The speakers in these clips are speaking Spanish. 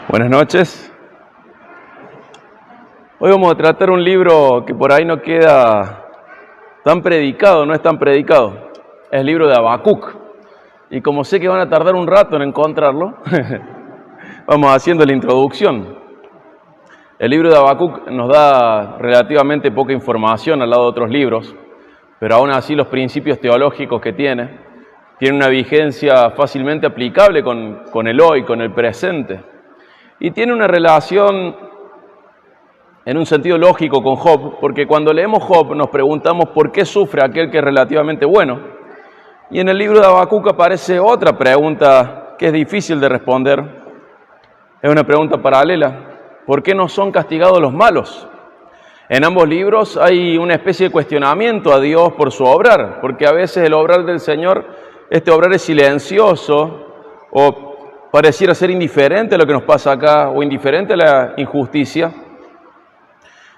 Buenas noches. Hoy vamos a tratar un libro que por ahí no queda tan predicado, no es tan predicado. Es el libro de Habacuc. Y como sé que van a tardar un rato en encontrarlo, vamos haciendo la introducción. El libro de Habacuc nos da relativamente poca información al lado de otros libros, pero aún así los principios teológicos que tienen una vigencia fácilmente aplicable con el hoy, con el presente. Y tiene una relación en un sentido lógico con Job, porque cuando leemos Job nos preguntamos por qué sufre aquel que es relativamente bueno. Y en el libro de Habacuc aparece otra pregunta que es difícil de responder. Es una pregunta paralela. ¿Por qué no son castigados los malos? En ambos libros hay una especie de cuestionamiento a Dios por su obrar, porque a veces el obrar del Señor, este obrar es silencioso o pareciera ser indiferente a lo que nos pasa acá o indiferente a la injusticia.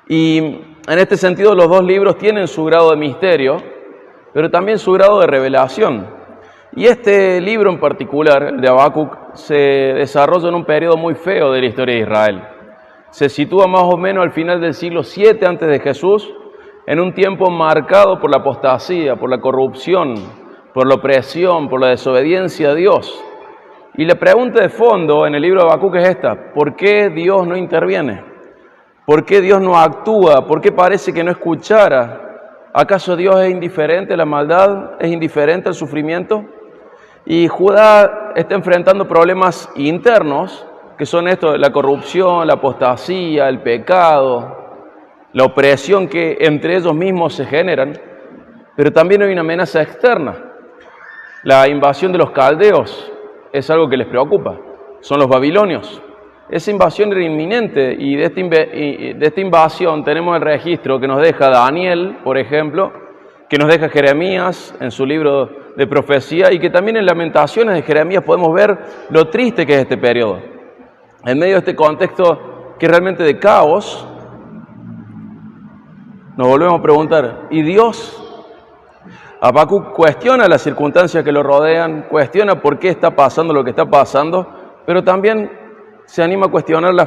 Y en este sentido los dos libros tienen su grado de misterio, pero también su grado de revelación. Y este libro en particular, el de Habacuc, se desarrolla en un periodo muy feo de la historia de Israel. Se sitúa más o menos al final del siglo VII a.C., en un tiempo marcado por la apostasía, por la corrupción, por la opresión, por la desobediencia a Dios. Y la pregunta de fondo en el libro de Habacuc es esta: ¿por qué Dios no interviene? ¿Por qué Dios no actúa? ¿Por qué parece que no escuchara? ¿Acaso Dios es indiferente a la maldad? ¿Es indiferente al sufrimiento? Y Judá está enfrentando problemas internos, que son esto: la corrupción, la apostasía, el pecado, la opresión que entre ellos mismos se generan, pero también hay una amenaza externa. La invasión de los caldeos es algo que les preocupa, son los babilonios. Esa invasión era inminente y de esta invasión tenemos el registro que nos deja Daniel, por ejemplo, que nos deja Jeremías en su libro de profecía, y que también en Lamentaciones de Jeremías podemos ver lo triste que es este periodo. En medio de este contexto que es realmente de caos, nos volvemos a preguntar: ¿y Dios? Habacuc cuestiona las circunstancias que lo rodean, cuestiona por qué está pasando lo que está pasando, pero también se anima a cuestionar la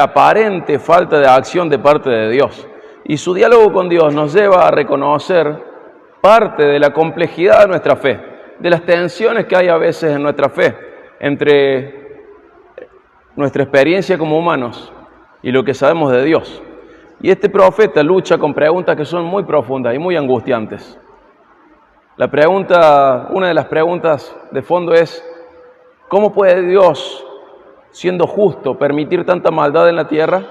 aparente falta de acción de parte de Dios. Y su diálogo con Dios nos lleva a reconocer parte de la complejidad de nuestra fe, de las tensiones que hay a veces en nuestra fe, entre nuestra experiencia como humanos y lo que sabemos de Dios. Y este profeta lucha con preguntas que son muy profundas y muy angustiantes. Una de las preguntas de fondo es: ¿cómo puede Dios, siendo justo, permitir tanta maldad en la tierra?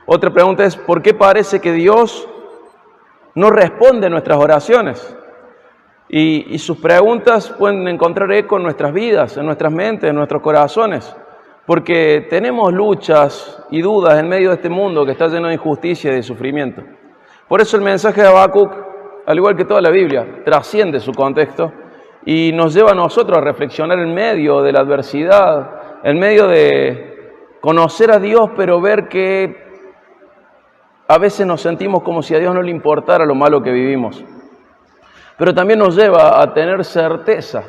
Otra pregunta es: ¿por qué parece que Dios no responde a nuestras oraciones? Y sus preguntas pueden encontrar eco en nuestras vidas, en nuestras mentes, en nuestros corazones, porque tenemos luchas y dudas en medio de este mundo que está lleno de injusticia y de sufrimiento. Por eso el mensaje de Habacuc, al igual que toda la Biblia, trasciende su contexto y nos lleva a nosotros a reflexionar en medio de la adversidad, en medio de conocer a Dios, pero ver que a veces nos sentimos como si a Dios no le importara lo malo que vivimos. Pero también nos lleva a tener certeza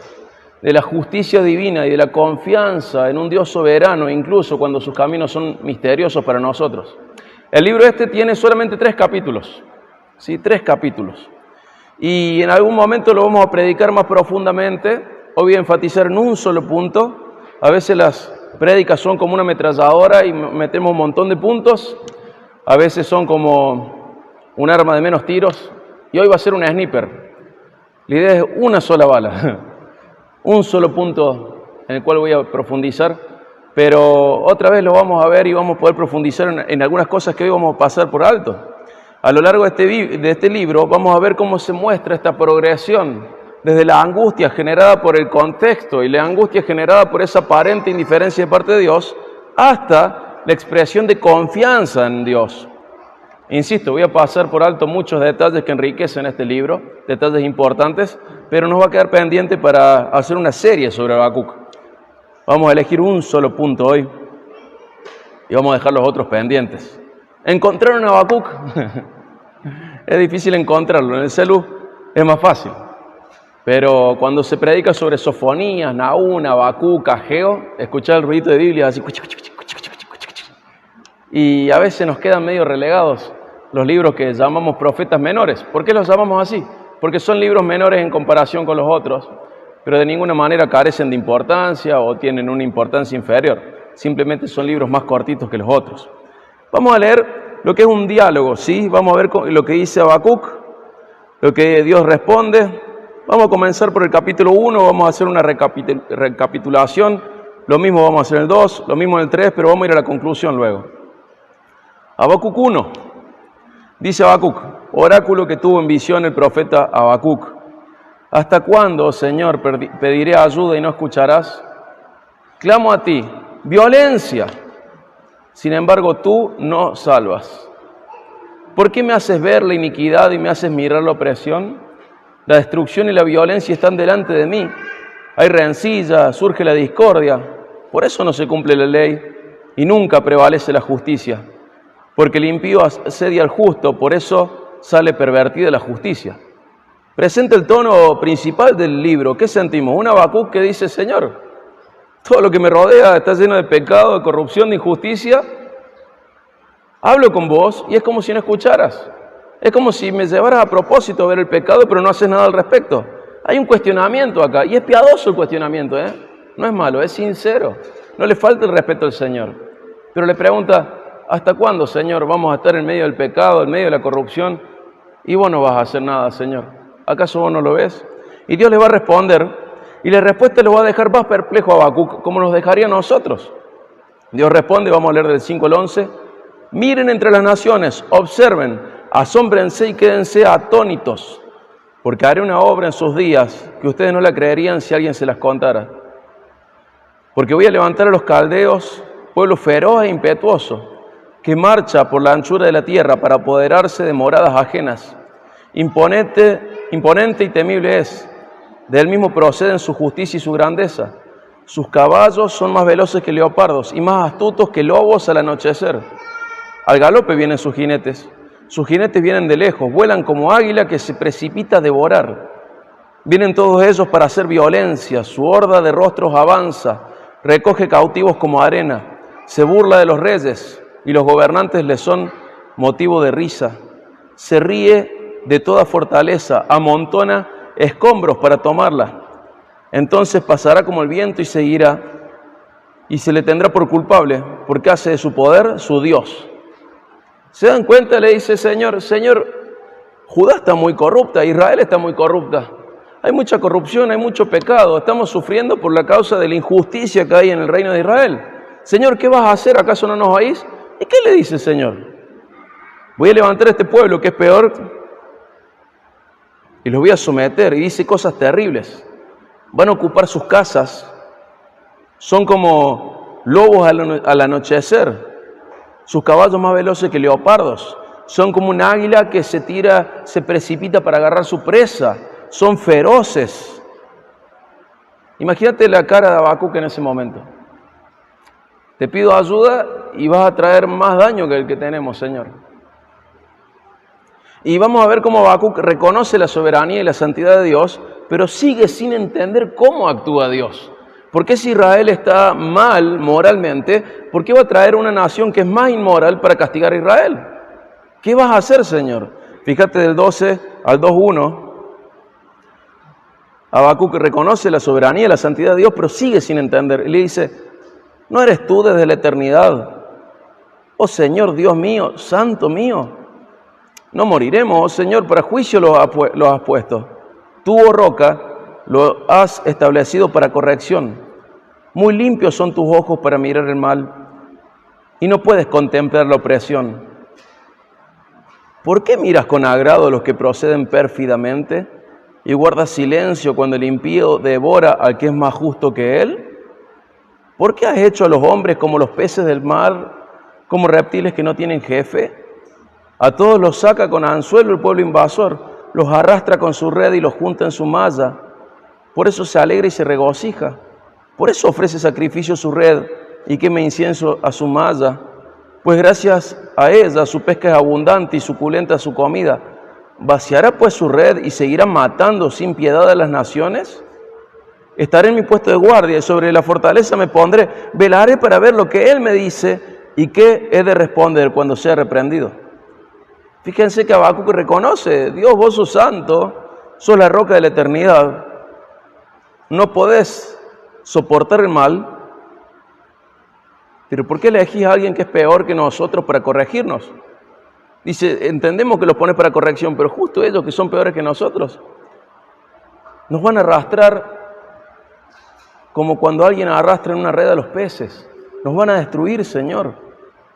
de la justicia divina y de la confianza en un Dios soberano, incluso cuando sus caminos son misteriosos para nosotros. El libro tiene solamente 3 capítulos, ¿sí? 3 capítulos. Y en algún momento lo vamos a predicar más profundamente. Hoy voy a enfatizar en un solo punto. A veces las prédicas son como una ametralladora y metemos un montón de puntos. A veces son como un arma de menos tiros. Y hoy va a ser un sniper. La idea es una sola bala. Un solo punto en el cual voy a profundizar, pero otra vez lo vamos a ver y vamos a poder profundizar en algunas cosas que hoy vamos a pasar por alto. A lo largo de este libro vamos a ver cómo se muestra esta progresión, desde la angustia generada por el contexto y la angustia generada por esa aparente indiferencia de parte de Dios, hasta la expresión de confianza en Dios. Insisto, voy a pasar por alto muchos detalles que enriquecen este libro, detalles importantes, pero nos va a quedar pendiente para hacer una serie sobre Habacuc. Vamos a elegir un solo punto hoy y vamos a dejar los otros pendientes. ¿Encontrar un Habacuc? Es difícil encontrarlo, en el celu es más fácil. Pero cuando se predica sobre Sofonías, Nahum, Habacuc, Ageo, escuchar el ruidito de Biblia así. Y a veces nos quedan medio relegados los libros que llamamos profetas menores. ¿Por qué los llamamos así? Porque son libros menores en comparación con los otros, pero de ninguna manera carecen de importancia o tienen una importancia inferior. Simplemente son libros más cortitos que los otros. Vamos a leer lo que es un diálogo, ¿sí? Vamos a ver lo que dice Habacuc, lo que Dios responde. Vamos a comenzar por el capítulo 1, vamos a hacer una recapitulación. Lo mismo vamos a hacer en el 2, lo mismo en el 3, pero vamos a ir a la conclusión luego. Habacuc 1. Dice Habacuc, oráculo que tuvo en visión el profeta Habacuc. ¿Hasta cuándo, Señor, pediré ayuda y no escucharás? Clamo a ti, violencia. Sin embargo, tú no salvas. ¿Por qué me haces ver la iniquidad y me haces mirar la opresión? La destrucción y la violencia están delante de mí. Hay rencilla, surge la discordia. Por eso no se cumple la ley y nunca prevalece la justicia. Porque el impío asedia al justo, por eso sale pervertida la justicia. Presenta el tono principal del libro. ¿Qué sentimos? Un Habacuc que dice, Señor, todo lo que me rodea está lleno de pecado, de corrupción, de injusticia. Hablo con vos y es como si no escucharas. Es como si me llevaras a propósito a ver el pecado, pero no haces nada al respecto. Hay un cuestionamiento acá, y es piadoso el cuestionamiento, no es malo, es sincero. No le falta el respeto al Señor. Pero le pregunta, ¿hasta cuándo, Señor, vamos a estar en medio del pecado, en medio de la corrupción? Y vos no vas a hacer nada, Señor. ¿Acaso vos no lo ves? Y Dios le va a responder, y la respuesta lo va a dejar más perplejo a Habacuc, como nos dejaría a nosotros. Dios responde, vamos a leer del 5 al 11. Miren entre las naciones, observen, asómbrense y quédense atónitos, porque haré una obra en sus días que ustedes no la creerían si alguien se las contara. Porque voy a levantar a los caldeos, pueblo feroz e impetuoso, que marcha por la anchura de la tierra para apoderarse de moradas ajenas. Imponente y temible es, de él mismo proceden su justicia y su grandeza. Sus caballos son más veloces que leopardos y más astutos que lobos al anochecer. Al galope vienen sus jinetes vienen de lejos, vuelan como águila que se precipita a devorar. Vienen todos ellos para hacer violencia, su horda de rostros avanza, recoge cautivos como arena, se burla de los reyes y los gobernantes les son motivo de risa. Se ríe de toda fortaleza, amontona escombros para tomarla. Entonces pasará como el viento y se irá, y se le tendrá por culpable, porque hace de su poder su Dios. ¿Se dan cuenta? Le dice Señor, Judá está muy corrupta, Israel está muy corrupta. Hay mucha corrupción, hay mucho pecado. Estamos sufriendo por la causa de la injusticia que hay en el reino de Israel. Señor, ¿qué vas a hacer? ¿Acaso no nos oís? ¿Y qué le dice el Señor? Voy a levantar a este pueblo que es peor y los voy a someter. Y dice cosas terribles. Van a ocupar sus casas. Son como lobos al anochecer. Sus caballos más veloces que leopardos. Son como un águila que se precipita para agarrar su presa. Son feroces. Imagínate la cara de Habacuc en ese momento. Te pido ayuda y vas a traer más daño que el que tenemos, Señor. Y vamos a ver cómo Habacuc reconoce la soberanía y la santidad de Dios, pero sigue sin entender cómo actúa Dios. ¿Por qué si Israel está mal moralmente, por qué va a traer una nación que es más inmoral para castigar a Israel? ¿Qué vas a hacer, Señor? Fíjate del 12 al 2:1. Habacuc reconoce la soberanía y la santidad de Dios, pero sigue sin entender. Y le dice, ¿no eres tú desde la eternidad? Oh Señor, Dios mío, santo mío. No moriremos, oh Señor, para juicio los has puesto. Tú, oh roca, lo has establecido para corrección. Muy limpios son tus ojos para mirar el mal, y no puedes contemplar la opresión. ¿Por qué miras con agrado a los que proceden pérfidamente y guardas silencio cuando el impío devora al que es más justo que él? ¿Por qué has hecho a los hombres como los peces del mar, como reptiles que no tienen jefe? A todos los saca con anzuelo el pueblo invasor, los arrastra con su red y los junta en su malla. Por eso se alegra y se regocija. Por eso ofrece sacrificio a su red y quema incienso a su malla. Pues gracias a ella su pesca es abundante y suculenta su comida. ¿Vaciará pues su red y seguirá matando sin piedad a las naciones? Estaré en mi puesto de guardia y sobre la fortaleza me pondré. Velaré para ver lo que Él me dice y qué he de responder cuando sea reprendido. Fíjense que Habacuc reconoce: Dios, vos sos santo, sos la roca de la eternidad. No podés soportar el mal, pero ¿por qué elegís a alguien que es peor que nosotros para corregirnos? Dice, entendemos que los pones para corrección, pero justo ellos que son peores que nosotros nos van a arrastrar como cuando alguien arrastra en una red a los peces. Nos van a destruir, Señor.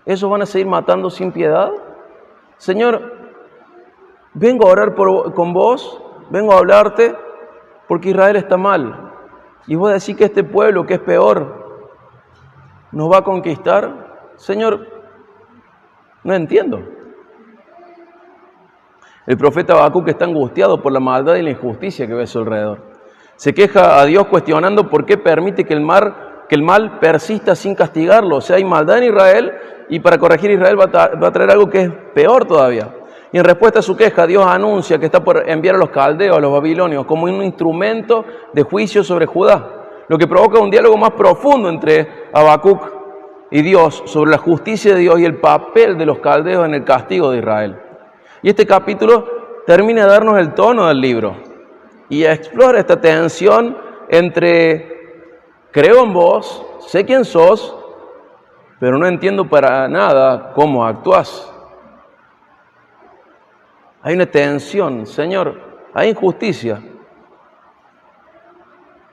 ¿Esos van a seguir matando sin piedad? Señor, vengo a orar con vos, vengo a hablarte porque Israel está mal. Y vos decís que este pueblo, que es peor, nos va a conquistar. Señor, no entiendo. El profeta Habacuc está angustiado por la maldad y la injusticia que ve a su alrededor. Se queja a Dios cuestionando por qué permite que el mal persista sin castigarlo. O sea, hay maldad en Israel y para corregir a Israel va a traer algo que es peor todavía. Y en respuesta a su queja, Dios anuncia que está por enviar a los caldeos, a los babilonios, como un instrumento de juicio sobre Judá, lo que provoca un diálogo más profundo entre Habacuc y Dios sobre la justicia de Dios y el papel de los caldeos en el castigo de Israel. Y este capítulo termina de darnos el tono del libro y explora esta tensión entre creo en vos, sé quién sos, pero no entiendo para nada cómo actuás. Hay una tensión, Señor, hay injusticia.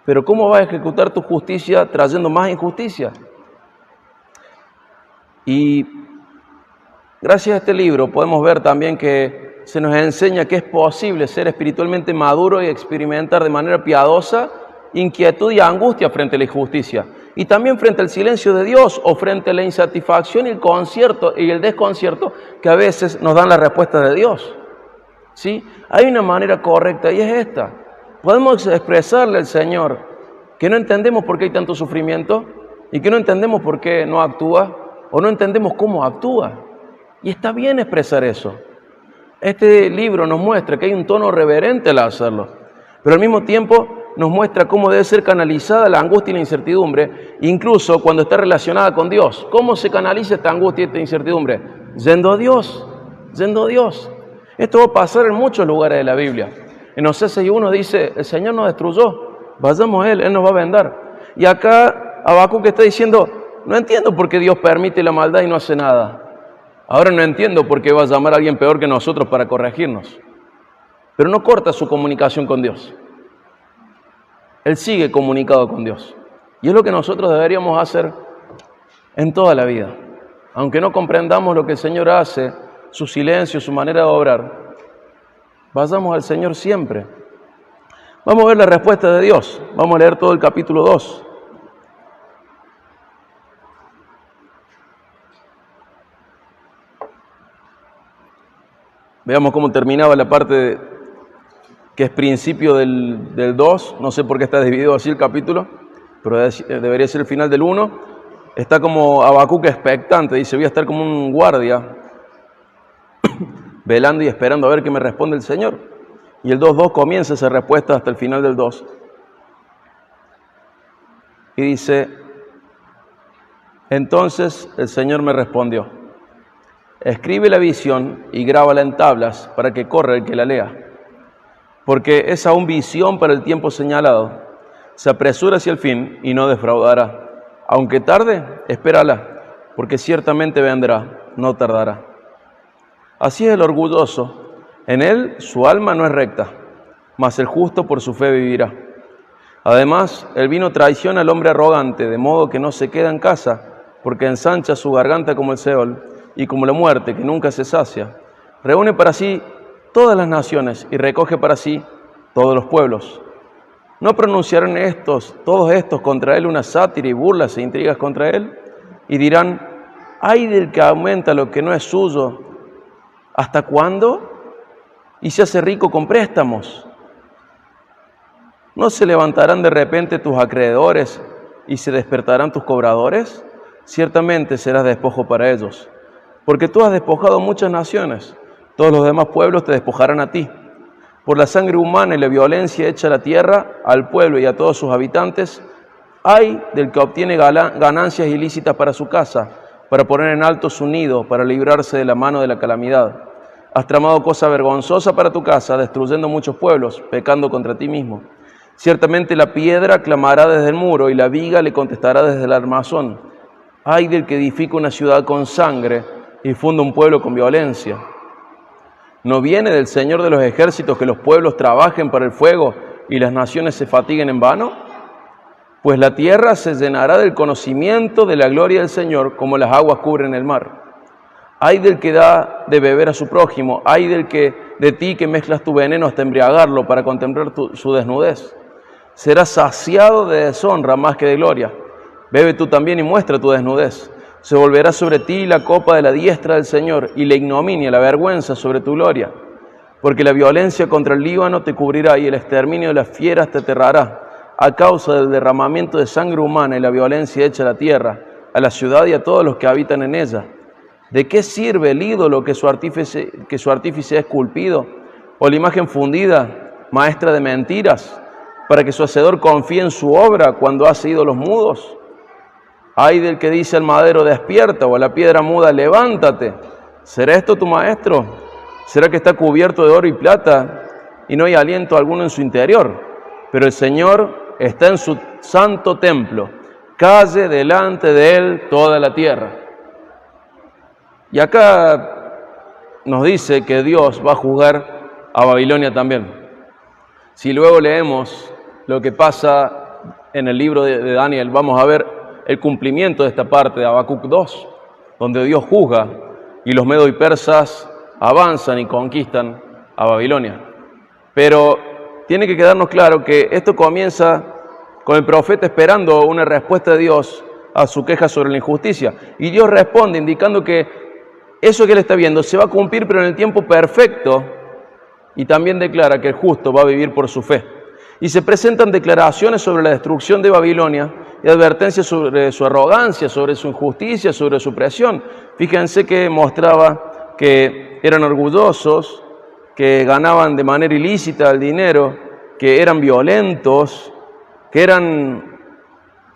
Pero ¿cómo vas a ejecutar tu justicia trayendo más injusticia? Y gracias a este libro podemos ver también que se nos enseña que es posible ser espiritualmente maduro y experimentar de manera piadosa inquietud y angustia frente a la injusticia. Y también frente al silencio de Dios o frente a la insatisfacción y el desconcierto que a veces nos dan las respuestas de Dios. ¿Sí? Hay una manera correcta y es esta. Podemos expresarle al Señor que no entendemos por qué hay tanto sufrimiento y que no entendemos por qué no actúa o no entendemos cómo actúa. Y está bien expresar eso. Este libro nos muestra que hay un tono reverente al hacerlo, pero al mismo tiempo nos muestra cómo debe ser canalizada la angustia y la incertidumbre, incluso cuando está relacionada con Dios. ¿Cómo se canaliza esta angustia y esta incertidumbre? Yendo a Dios, yendo a Dios. Esto va a pasar en muchos lugares de la Biblia. En Oseas 6:1 dice, el Señor nos destruyó, vayamos a Él nos va a vendar. Y acá Habacuc está diciendo, no entiendo por qué Dios permite la maldad y no hace nada. Ahora no entiendo por qué va a llamar a alguien peor que nosotros para corregirnos. Pero no corta su comunicación con Dios. Él sigue comunicado con Dios. Y es lo que nosotros deberíamos hacer en toda la vida. Aunque no comprendamos lo que el Señor hace, su silencio, su manera de obrar, vayamos al Señor siempre. Vamos a ver la respuesta de Dios. Vamos a leer todo el capítulo 2. Veamos cómo terminaba la parte que es principio del 2. No sé por qué está dividido así el capítulo, pero debería ser el final del 1. Está como Habacuc expectante, dice, voy a estar como un guardia, velando y esperando a ver qué me responde el Señor. Y el 2.2 comienza esa respuesta hasta el final del 2. Y dice, entonces el Señor me respondió, escribe la visión y grábala en tablas para que corra el que la lea. Porque es aún visión para el tiempo señalado. Se apresura hacia el fin y no defraudará. Aunque tarde, espérala, porque ciertamente vendrá, no tardará. Así es el orgulloso. En él su alma no es recta, mas el justo por su fe vivirá. Además, el vino traiciona al hombre arrogante, de modo que no se queda en casa, porque ensancha su garganta como el Seol, y como la muerte, que nunca se sacia. Reúne para sí todas las naciones y recoge para sí todos los pueblos. ¿No pronunciarán todos estos contra él una sátira y burlas e intrigas contra él? Y dirán, ay del que aumenta lo que no es suyo, ¿hasta cuándo? Y se hace rico con préstamos. ¿No se levantarán de repente tus acreedores y se despertarán tus cobradores? Ciertamente serás despojo para ellos, porque tú has despojado muchas naciones, Todos los demás pueblos te despojarán a ti. Por la sangre humana y la violencia hecha a la tierra, al pueblo y a todos sus habitantes, ay del que obtiene ganancias ilícitas para su casa, para poner en alto su nido, para librarse de la mano de la calamidad. Has tramado cosa vergonzosa para tu casa, destruyendo muchos pueblos, pecando contra ti mismo. Ciertamente la piedra clamará desde el muro y la viga le contestará desde el armazón. Ay del que edifica una ciudad con sangre y funda un pueblo con violencia. ¿No viene del Señor de los ejércitos que los pueblos trabajen para el fuego y las naciones se fatiguen en vano? Pues la tierra se llenará del conocimiento de la gloria del Señor, como las aguas cubren el mar. Ay del que da de beber a su prójimo, ay de ti que mezclas tu veneno hasta embriagarlo para contemplar su desnudez. Serás saciado de deshonra más que de gloria. Bebe tú también y muestra tu desnudez. Se volverá sobre ti la copa de la diestra del Señor y la ignominia, la vergüenza sobre tu gloria. Porque la violencia contra el Líbano te cubrirá y el exterminio de las fieras te aterrará, a causa del derramamiento de sangre humana y la violencia hecha a la tierra, a la ciudad y a todos los que habitan en ella. ¿De qué sirve el ídolo que su artífice ha esculpido? ¿O la imagen fundida, maestra de mentiras, para que su hacedor confíe en su obra cuando hace ídolos mudos? Ay del que dice al madero, despierta, o a la piedra muda, levántate. ¿Será esto tu maestro? ¿Será que está cubierto de oro y plata y no hay aliento alguno en su interior? Pero el Señor está en su santo templo. Calle delante de él toda la tierra. Y acá nos dice que Dios va a juzgar a Babilonia también. Si luego leemos lo que pasa en el libro de Daniel, vamos a ver el cumplimiento de esta parte de Habacuc 2, donde Dios juzga y los medos y persas avanzan y conquistan a Babilonia. Pero tiene que quedarnos claro que esto comienza con el profeta esperando una respuesta de Dios a su queja sobre la injusticia. Y Dios responde indicando que eso que él está viendo se va a cumplir, pero en el tiempo perfecto, y también declara que el justo va a vivir por su fe. Y se presentan declaraciones sobre la destrucción de Babilonia y advertencias sobre su arrogancia, sobre su injusticia, sobre su opresión. Fíjense que mostraba que eran orgullosos, que ganaban de manera ilícita el dinero, que eran violentos, que eran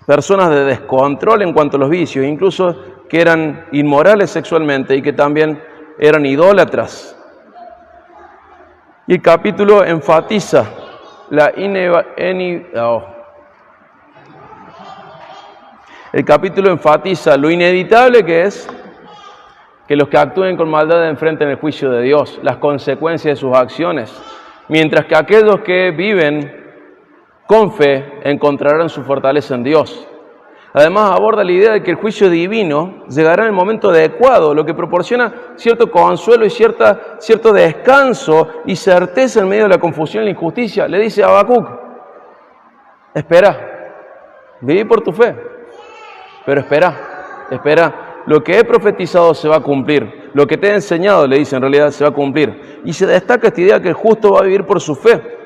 personas de descontrol en cuanto a los vicios, incluso que eran inmorales sexualmente y que también eran idólatras. Y el capítulo enfatiza El capítulo enfatiza lo inevitable que es que los que actúen con maldad enfrenten el juicio de Dios, las consecuencias de sus acciones, mientras que aquellos que viven con fe encontrarán su fortaleza en Dios. Además aborda la idea de que el juicio divino llegará en el momento adecuado, lo que proporciona cierto consuelo y cierto descanso y certeza en medio de la confusión y la injusticia. Le dice a Habacuc, espera, viví por tu fe, pero espera, lo que he profetizado se va a cumplir, lo que te he enseñado, le dice, en realidad se va a cumplir. Y se destaca esta idea que el justo va a vivir por su fe.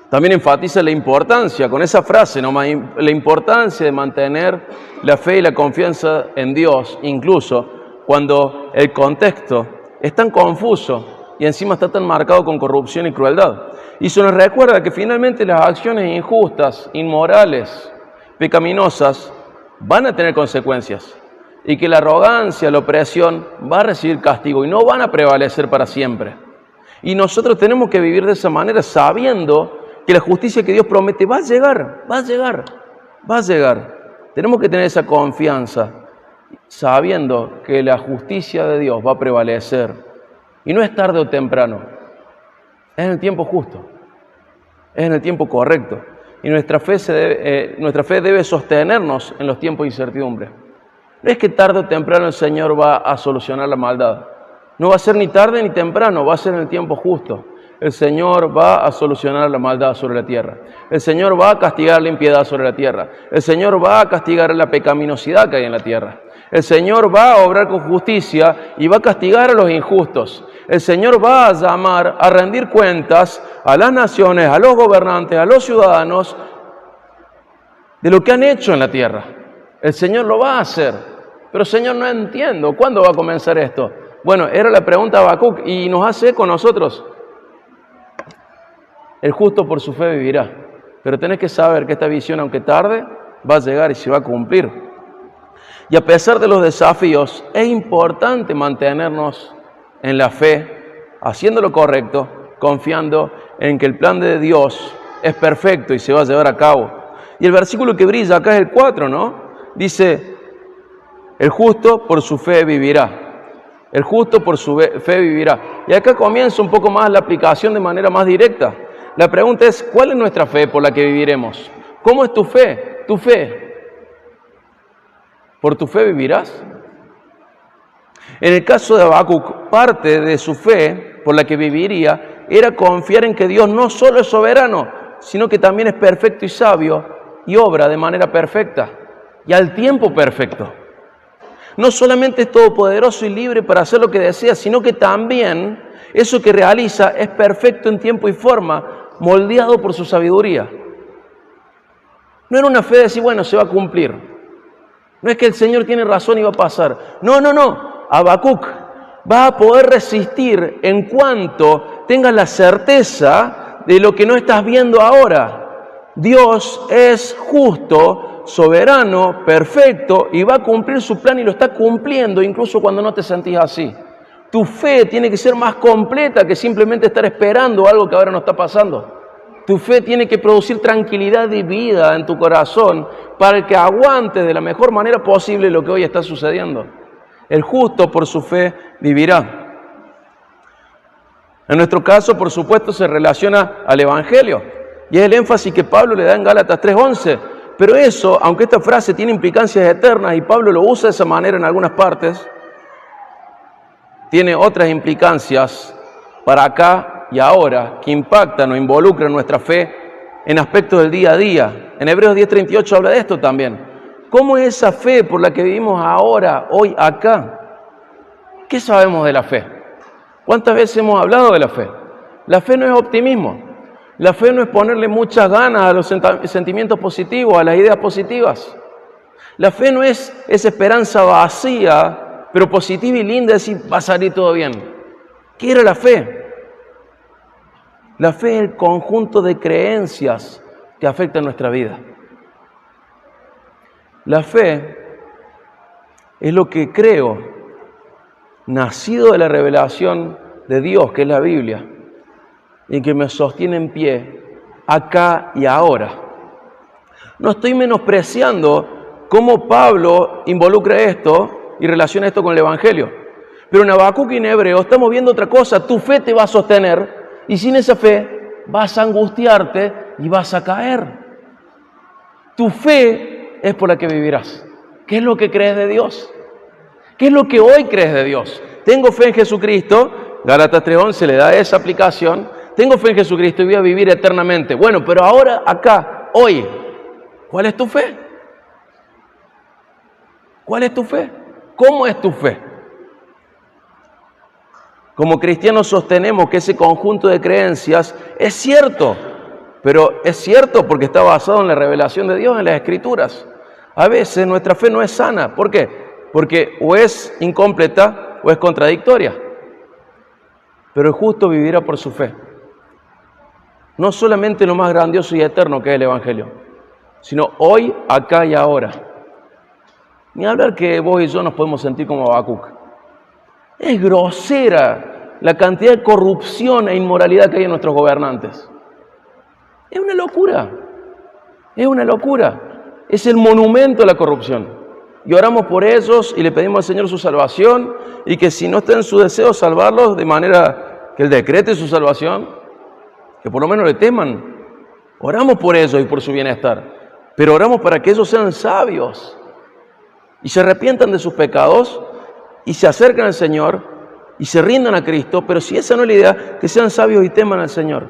También enfatiza la importancia, con esa frase, ¿no?, la importancia de mantener la fe y la confianza en Dios, incluso cuando el contexto es tan confuso y encima está tan marcado con corrupción y crueldad. Y eso nos recuerda que finalmente las acciones injustas, inmorales, pecaminosas, van a tener consecuencias y que la arrogancia, la opresión va a recibir castigo y no van a prevalecer para siempre. Y nosotros tenemos que vivir de esa manera sabiendo que la justicia que Dios promete va a llegar. Tenemos que tener esa confianza, sabiendo que la justicia de Dios va a prevalecer. Y no es tarde o temprano, es en el tiempo justo, es en el tiempo correcto. Y nuestra fe debe sostenernos en los tiempos de incertidumbre. No es que tarde o temprano el Señor va a solucionar la maldad. No va a ser ni tarde ni temprano, va a ser en el tiempo justo. El Señor va a solucionar la maldad sobre la tierra. El Señor va a castigar la impiedad sobre la tierra. El Señor va a castigar la pecaminosidad que hay en la tierra. El Señor va a obrar con justicia y va a castigar a los injustos. El Señor va a llamar a rendir cuentas a las naciones, a los gobernantes, a los ciudadanos de lo que han hecho en la tierra. El Señor lo va a hacer. Pero Señor, no entiendo, ¿cuándo va a comenzar esto? Bueno, era la pregunta de Habacuc y nos hace eco nosotros. El justo por su fe vivirá. Pero tenés que saber que esta visión, aunque tarde, va a llegar y se va a cumplir. Y a pesar de los desafíos, es importante mantenernos en la fe, haciendo lo correcto, confiando en que el plan de Dios es perfecto y se va a llevar a cabo. Y el versículo que brilla acá es el 4, ¿no? Dice, el justo por su fe vivirá. El justo por su fe vivirá. Y acá comienza un poco más la aplicación de manera más directa. La pregunta es, ¿cuál es nuestra fe por la que viviremos? ¿Cómo es tu fe? Tu fe. ¿Por tu fe vivirás? En el caso de Habacuc, parte de su fe por la que viviría era confiar en que Dios no solo es soberano, sino que también es perfecto y sabio y obra de manera perfecta y al tiempo perfecto. No solamente es todopoderoso y libre para hacer lo que desea, sino que también eso que realiza es perfecto en tiempo y forma, moldeado por su sabiduría. No era una fe de decir, bueno, se va a cumplir. No es que el Señor tiene razón y va a pasar. No. Habacuc va a poder resistir en cuanto tengas la certeza de lo que no estás viendo ahora. Dios es justo, soberano, perfecto y va a cumplir su plan y lo está cumpliendo incluso cuando no te sentís así. Tu fe tiene que ser más completa que simplemente estar esperando algo que ahora no está pasando. Tu fe tiene que producir tranquilidad y vida en tu corazón para que aguantes de la mejor manera posible lo que hoy está sucediendo. El justo por su fe vivirá. En nuestro caso, por supuesto, se relaciona al Evangelio y es el énfasis que Pablo le da en Gálatas 3:11. Pero eso, aunque esta frase tiene implicancias eternas y Pablo lo usa de esa manera en algunas partes, tiene otras implicancias para acá y ahora que impactan o involucran nuestra fe en aspectos del día a día. En Hebreos 10:38 habla de esto también. ¿Cómo es esa fe por la que vivimos ahora, hoy, acá? ¿Qué sabemos de la fe? ¿Cuántas veces hemos hablado de la fe? La fe no es optimismo. La fe no es ponerle muchas ganas a los sentimientos positivos, a las ideas positivas. La fe no es esa esperanza vacía, pero positiva y linda, de decir, va a salir todo bien. ¿Qué era la fe? La fe es el conjunto de creencias que afectan nuestra vida. La fe es lo que creo, nacido de la revelación de Dios, que es la Biblia, y que me sostiene en pie acá y ahora. No estoy menospreciando cómo Pablo involucra esto y relaciona esto con el Evangelio. Pero en Habacuc y en Hebreo estamos viendo otra cosa. Tu fe te va a sostener y sin esa fe vas a angustiarte y vas a caer. Tu fe es por la que vivirás. ¿Qué es lo que crees de Dios? ¿Qué es lo que hoy crees de Dios? Tengo fe en Jesucristo. Gálatas 3:11 le da esa aplicación. Tengo fe en Jesucristo y voy a vivir eternamente. Bueno, pero ahora, acá, hoy, ¿cuál es tu fe? ¿Cuál es tu fe? ¿Cómo es tu fe? Como cristianos sostenemos que ese conjunto de creencias es cierto, pero es cierto porque está basado en la revelación de Dios en las Escrituras. A veces nuestra fe no es sana. ¿Por qué? Porque o es incompleta o es contradictoria. Pero el justo vivirá por su fe. No solamente lo más grandioso y eterno que es el Evangelio, sino hoy, acá y ahora. Ni hablar que vos y yo nos podemos sentir como Habacuc. Es grosera la cantidad de corrupción e inmoralidad que hay en nuestros gobernantes. Es una locura. Es una locura. Es el monumento a la corrupción. Y oramos por ellos y le pedimos al Señor su salvación y que si no está en su deseo salvarlos de manera que Él decrete su salvación, que por lo menos le teman. Oramos por ellos y por su bienestar, pero oramos para que ellos sean sabios y se arrepientan de sus pecados y se acercan al Señor y se rindan a Cristo, pero si esa no es la idea, que sean sabios y teman al Señor.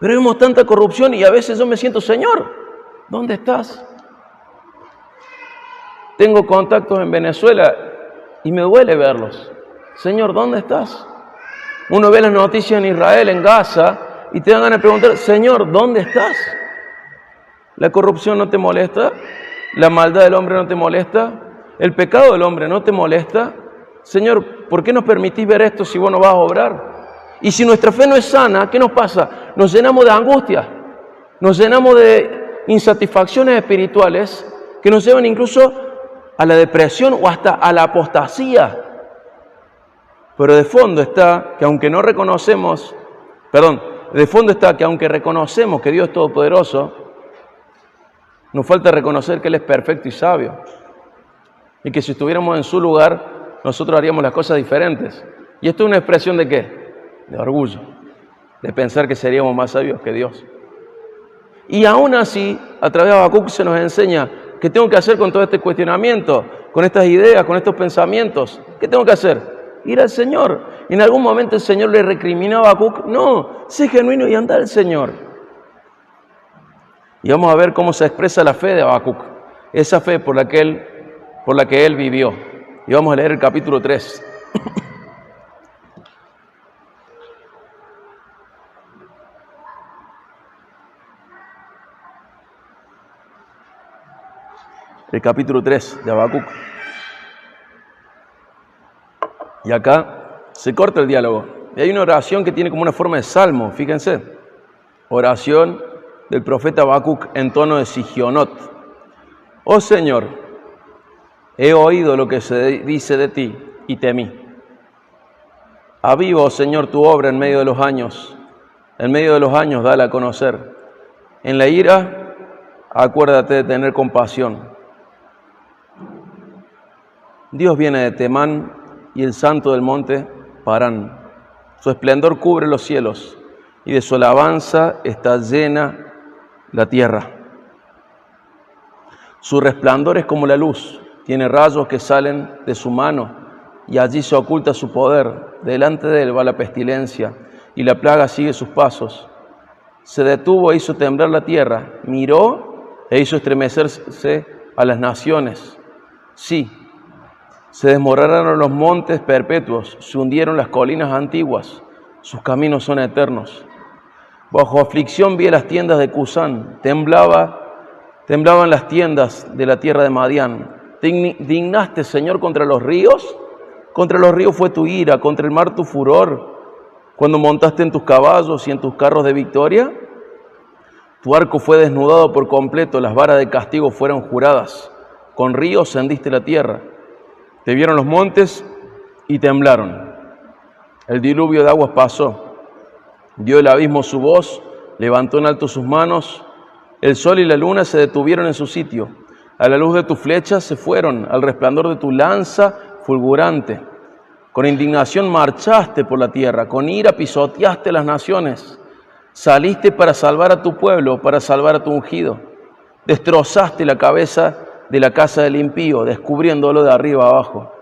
Pero vemos tanta corrupción y a veces yo me siento, Señor, ¿dónde estás? Tengo contactos en Venezuela y me duele verlos. Señor, ¿dónde estás? Uno ve las noticias en Israel, en Gaza, y te dan ganas de preguntar, Señor, ¿dónde estás? ¿La corrupción no te molesta? ¿La maldad del hombre no te molesta? ¿El pecado del hombre no te molesta? Señor, ¿por qué nos permitís ver esto si vos no vas a obrar? Y si nuestra fe no es sana, ¿qué nos pasa? Nos llenamos de angustia, nos llenamos de insatisfacciones espirituales que nos llevan incluso a la depresión o hasta a la apostasía. Pero de fondo está que aunque reconocemos que Dios es todopoderoso, nos falta reconocer que Él es perfecto y sabio. Y que si estuviéramos en su lugar, nosotros haríamos las cosas diferentes. ¿Y esto es una expresión de qué? De orgullo, de pensar que seríamos más sabios que Dios. Y aún así, a través de Habacuc se nos enseña qué tengo que hacer con todo este cuestionamiento, con estas ideas, con estos pensamientos. ¿Qué tengo que hacer? Ir al Señor. En algún momento el Señor le recriminó a Habacuc, no, sé genuino y anda al Señor. Y vamos a ver cómo se expresa la fe de Habacuc, esa fe por la que él vivió. Y vamos a leer el capítulo 3. El capítulo 3 de Habacuc. Y acá se corta el diálogo. Y hay una oración que tiene como una forma de salmo, fíjense. Oración del profeta Habacuc en tono de Sigionot. Oh Señor, he oído lo que se dice de ti y temí. Aviva, oh Señor, tu obra en medio de los años. En medio de los años dala a conocer. En la ira, acuérdate de tener compasión. Dios viene de Temán y el santo del monte Parán. Su esplendor cubre los cielos y de su alabanza está llena la tierra. Su resplandor es como la luz, tiene rayos que salen de su mano y allí se oculta su poder. Delante de él va la pestilencia y la plaga sigue sus pasos. Se detuvo e hizo temblar la tierra, miró e hizo estremecerse a las naciones. Sí, se desmoronaron los montes perpetuos, se hundieron las colinas antiguas, sus caminos son eternos. Bajo aflicción vi las tiendas de Cusán, temblaban las tiendas de la tierra de Madián. ¿Te indignaste, Señor, contra los ríos? Contra los ríos fue tu ira, contra el mar tu furor, cuando montaste en tus caballos y en tus carros de victoria. Tu arco fue desnudado por completo, las varas de castigo fueron juradas. Con ríos hendiste la tierra. Te vieron los montes y temblaron. El diluvio de aguas pasó. Dio el abismo su voz, levantó en alto sus manos. El sol y la luna se detuvieron en su sitio. A la luz de tus flechas se fueron, al resplandor de tu lanza fulgurante. Con indignación marchaste por la tierra, con ira pisoteaste las naciones. Saliste para salvar a tu pueblo, para salvar a tu ungido. Destrozaste la cabeza de la casa del impío, descubriéndolo de arriba a abajo.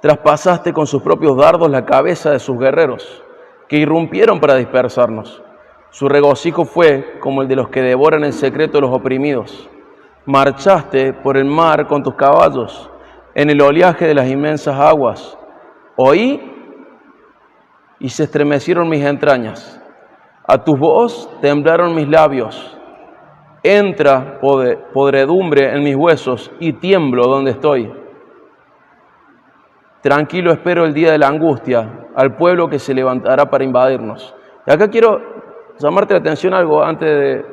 Traspasaste con sus propios dardos la cabeza de sus guerreros, que irrumpieron para dispersarnos. Su regocijo fue como el de los que devoran en secreto a los oprimidos. Marchaste por el mar con tus caballos, en el oleaje de las inmensas aguas. Oí y se estremecieron mis entrañas. A tu voz temblaron mis labios. Entra podredumbre en mis huesos y tiemblo donde estoy. Tranquilo espero el día de la angustia, al pueblo que se levantará para invadirnos. Y acá quiero llamarte la atención algo antes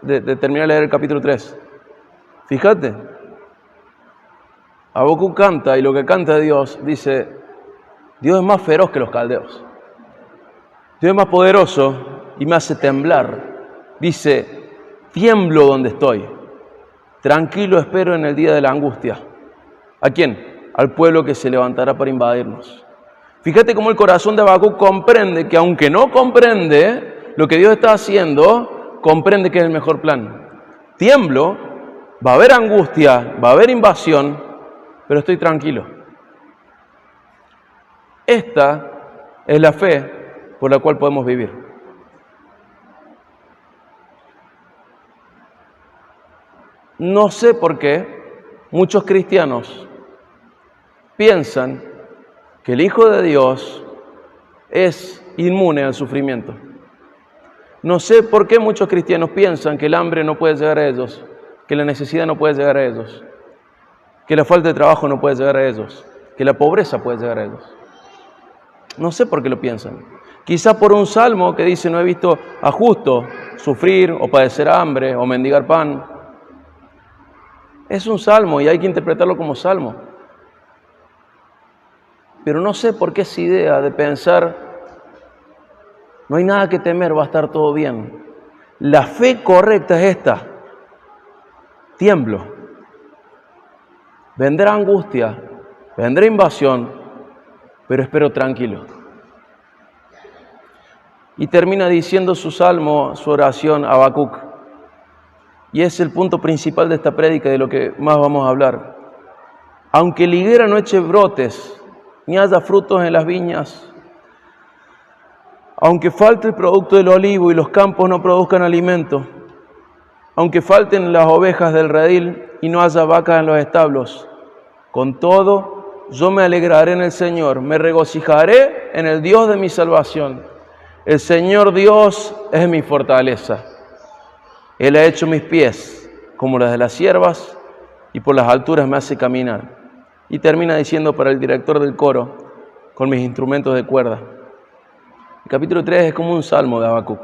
de terminar de leer el capítulo 3. Fíjate, Habacuc canta y lo que canta Dios dice, Dios es más feroz que los caldeos. Dios es más poderoso y me hace temblar. Dice, tiemblo donde estoy. Tranquilo espero en el día de la angustia. ¿A quién? Al pueblo que se levantará para invadirnos. Fíjate cómo el corazón de Habacuc comprende que aunque no comprende lo que Dios está haciendo, comprende que es el mejor plan. Tiemblo, va a haber angustia, va a haber invasión, pero estoy tranquilo. Esta es la fe por la cual podemos vivir. No sé por qué muchos cristianos piensan que el Hijo de Dios es inmune al sufrimiento. No sé por qué muchos cristianos piensan que el hambre no puede llegar a ellos, que la necesidad no puede llegar a ellos, que la falta de trabajo no puede llegar a ellos, que la pobreza puede llegar a ellos. No sé por qué lo piensan. Quizá por un salmo que dice: no he visto a justo sufrir o padecer hambre o mendigar pan. Es un salmo y hay que interpretarlo como salmo. Pero no sé por qué esa idea de pensar: no hay nada que temer, va a estar todo bien. La fe correcta es esta: tiemblo, vendrá angustia, vendrá invasión, pero espero tranquilo. Y termina diciendo su salmo, su oración, Habacuc. Y es el punto principal de esta prédica, de lo que más vamos a hablar. Aunque la higuera no eche brotes, ni haya frutos en las viñas, aunque falte el producto del olivo y los campos no produzcan alimento, aunque falten las ovejas del redil y no haya vacas en los establos, con todo yo me alegraré en el Señor, me regocijaré en el Dios de mi salvación. El Señor Dios es mi fortaleza. Él ha hecho mis pies como las de las ciervas y por las alturas me hace caminar. Y termina diciendo para el director del coro, con mis instrumentos de cuerda. El capítulo 3 es como un salmo de Habacuc.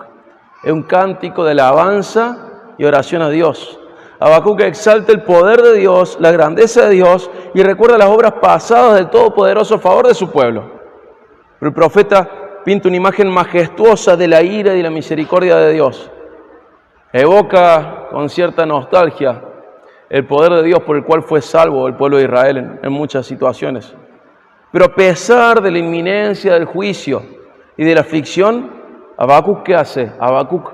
Es un cántico de alabanza y oración a Dios. Habacuc exalta el poder de Dios, la grandeza de Dios y recuerda las obras pasadas del Todopoderoso a favor de su pueblo. Pero el profeta pinta una imagen majestuosa de la ira y la misericordia de Dios. Evoca con cierta nostalgia el poder de Dios por el cual fue salvo el pueblo de Israel en muchas situaciones. Pero a pesar de la inminencia del juicio y de la aflicción, Habacuc, ¿qué hace? Habacuc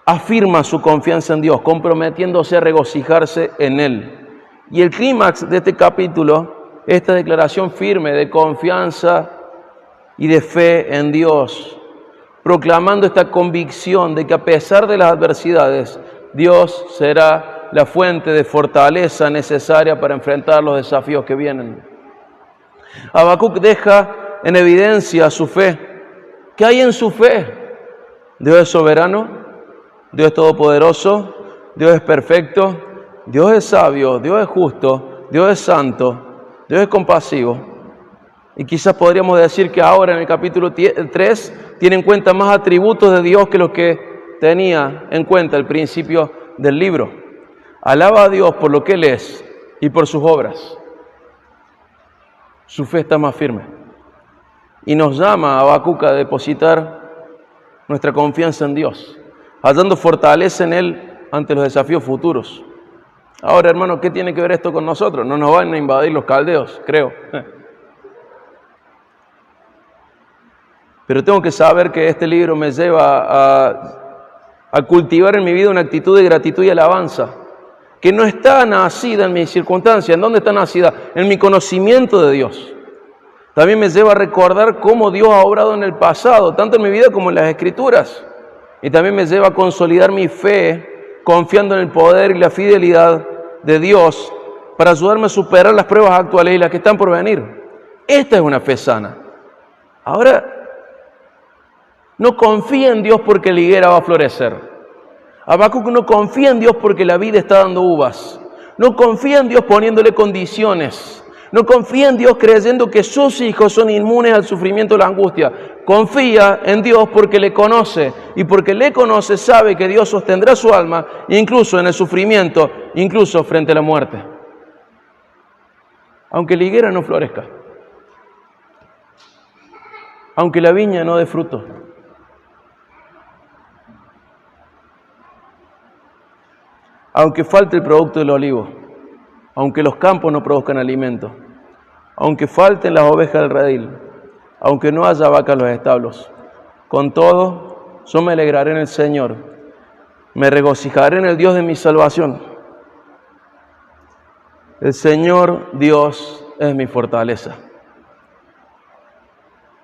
afirma su confianza en Dios, comprometiéndose a regocijarse en Él. Y el clímax de este capítulo, esta declaración firme de confianza y de fe en Dios, proclamando esta convicción de que a pesar de las adversidades, Dios será la fuente de fortaleza necesaria para enfrentar los desafíos que vienen. Habacuc deja en evidencia su fe. ¿Qué hay en su fe? Dios es soberano, Dios es todopoderoso, Dios es perfecto, Dios es sabio, Dios es justo, Dios es santo, Dios es compasivo. Y quizás podríamos decir que ahora en el capítulo 3 tiene en cuenta más atributos de Dios que los que tenía en cuenta al principio del libro. Alaba a Dios por lo que Él es y por sus obras. Su fe está más firme. Y nos llama a Habacuc a depositar nuestra confianza en Dios, hallando fortaleza en Él ante los desafíos futuros. Ahora, hermano, ¿qué tiene que ver esto con nosotros? No nos van a invadir los caldeos, creo. Pero tengo que saber que este libro me lleva a cultivar en mi vida una actitud de gratitud y alabanza, que no está nacida en mis circunstancias. ¿En dónde está nacida? En mi conocimiento de Dios. También me lleva a recordar cómo Dios ha obrado en el pasado, tanto en mi vida como en las Escrituras. Y también me lleva a consolidar mi fe, confiando en el poder y la fidelidad de Dios para ayudarme a superar las pruebas actuales y las que están por venir. Esta es una fe sana. Ahora, no confía en Dios porque la higuera va a florecer. Habacuc no confía en Dios porque la vida está dando uvas. No confía en Dios poniéndole condiciones. No confía en Dios creyendo que sus hijos son inmunes al sufrimiento y la angustia. Confía en Dios porque le conoce. Y porque le conoce sabe que Dios sostendrá su alma, incluso en el sufrimiento, incluso frente a la muerte. Aunque la higuera no florezca. Aunque la viña no dé fruto. Aunque falte el producto del olivo, aunque los campos no produzcan alimento, aunque falten las ovejas del redil, aunque no haya vacas en los establos, con todo, yo me alegraré en el Señor, me regocijaré en el Dios de mi salvación. El Señor Dios es mi fortaleza.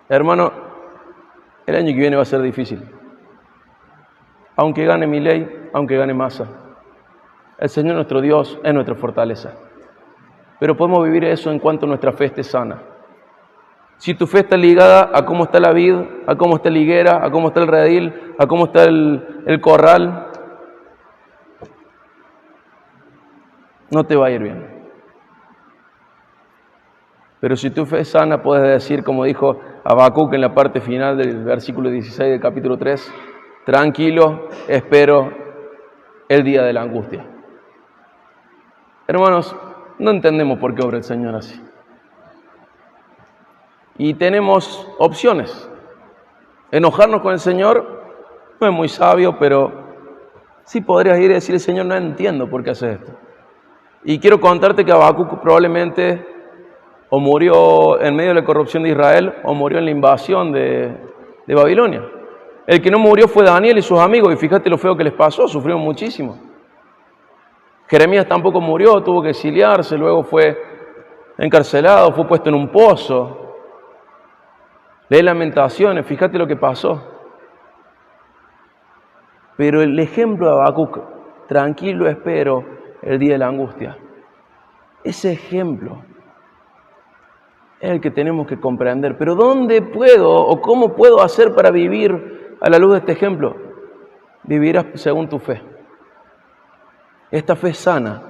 Hermano, el año que viene va a ser difícil. Aunque gane Milei, aunque gane Massa. El Señor nuestro Dios es nuestra fortaleza. Pero podemos vivir eso en cuanto nuestra fe esté sana. Si tu fe está ligada a cómo está la vid, a cómo está la higuera, a cómo está el redil, a cómo está el corral, no te va a ir bien. Pero si tu fe es sana, puedes decir, como dijo Habacuc en la parte final del versículo 16 del capítulo 3, tranquilo, espero el día de la angustia. Hermanos, no entendemos por qué obra el Señor así. Y tenemos opciones. Enojarnos con el Señor no es muy sabio, pero sí podrías ir y decir, Señor, no entiendo por qué haces esto. Y quiero contarte que Habacuc probablemente o murió en medio de la corrupción de Israel o murió en la invasión de Babilonia. El que no murió fue Daniel y sus amigos, y fíjate lo feo que les pasó, sufrieron muchísimo. Jeremías tampoco murió, tuvo que exiliarse, luego fue encarcelado, fue puesto en un pozo. Lee Lamentaciones, fíjate lo que pasó. Pero el ejemplo de Habacuc, tranquilo espero el día de la angustia, ese ejemplo es el que tenemos que comprender. Pero ¿dónde puedo o cómo puedo hacer para vivir a la luz de este ejemplo? Vivirás según tu fe. Esta fe sana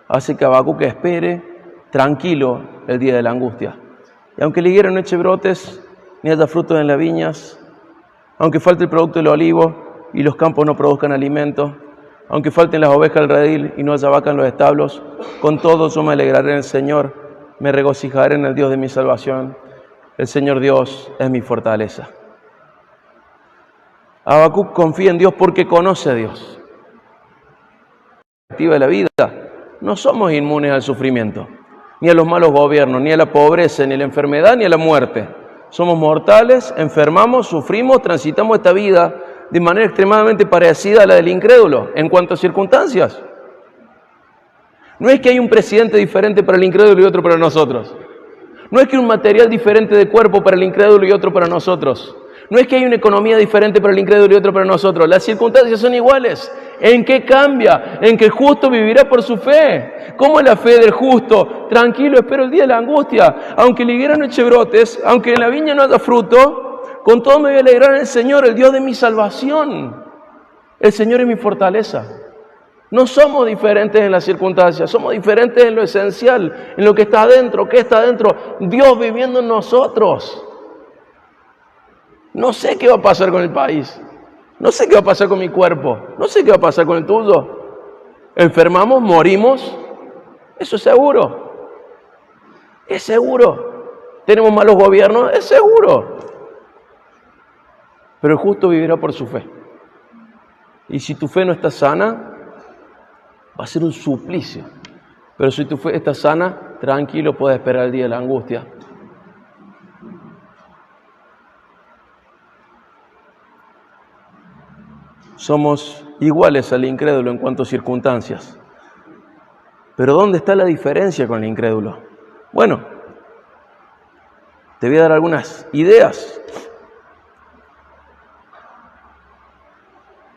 hace que Habacuc espere tranquilo el día de la angustia. Y aunque la higuera no eche brotes, ni haya frutos en las viñas, aunque falte el producto del olivo y los campos no produzcan alimento, aunque falten las ovejas al redil y no haya vaca en los establos, con todo yo me alegraré en el Señor, me regocijaré en el Dios de mi salvación. El Señor Dios es mi fortaleza. Habacuc confía en Dios porque conoce a Dios. De la vida, no somos inmunes al sufrimiento, ni a los malos gobiernos, ni a la pobreza, ni a la enfermedad, ni a la muerte. Somos mortales, enfermamos, sufrimos, transitamos esta vida de manera extremadamente parecida a la del incrédulo en cuanto a circunstancias. No es que hay un presidente diferente para el incrédulo y otro para nosotros. No es que hay un material diferente de cuerpo para el incrédulo y otro para nosotros. No es que hay una economía diferente para el incrédulo y otro para nosotros. Las circunstancias son iguales. ¿En qué cambia? En que el justo vivirá por su fe. ¿Cómo es la fe del justo? Tranquilo, espero el día de la angustia. Aunque la higuera no eche brotes, aunque en la viña no haya fruto, con todo me voy a alegrar en el Señor, el Dios de mi salvación. El Señor es mi fortaleza. No somos diferentes en las circunstancias, somos diferentes en lo esencial, en lo que está adentro. ¿Qué está adentro? Dios viviendo en nosotros. No sé qué va a pasar con el país. No sé qué va a pasar con mi cuerpo. No sé qué va a pasar con el tuyo. Enfermamos, morimos. Eso es seguro. Es seguro. Tenemos malos gobiernos. Es seguro. Pero el justo vivirá por su fe. Y si tu fe no está sana, va a ser un suplicio. Pero si tu fe está sana, tranquilo, puedes esperar el día de la angustia. Somos iguales al incrédulo en cuanto a circunstancias. Pero ¿dónde está la diferencia con el incrédulo? Bueno, te voy a dar algunas ideas.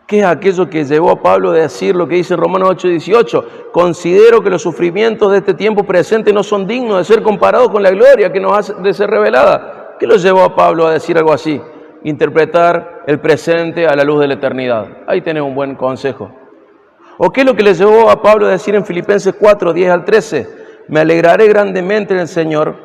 ¿Qué es aquello que llevó a Pablo a decir lo que dice Romanos 8:18? Considero que los sufrimientos de este tiempo presente no son dignos de ser comparados con la gloria que nos ha de ser revelada. ¿Qué lo llevó a Pablo a decir algo así? Interpretar el presente a la luz de la eternidad. Ahí tenés un buen consejo. ¿O qué es lo que le llevó a Pablo a decir en Filipenses 4:10 al 13? Me alegraré grandemente en el Señor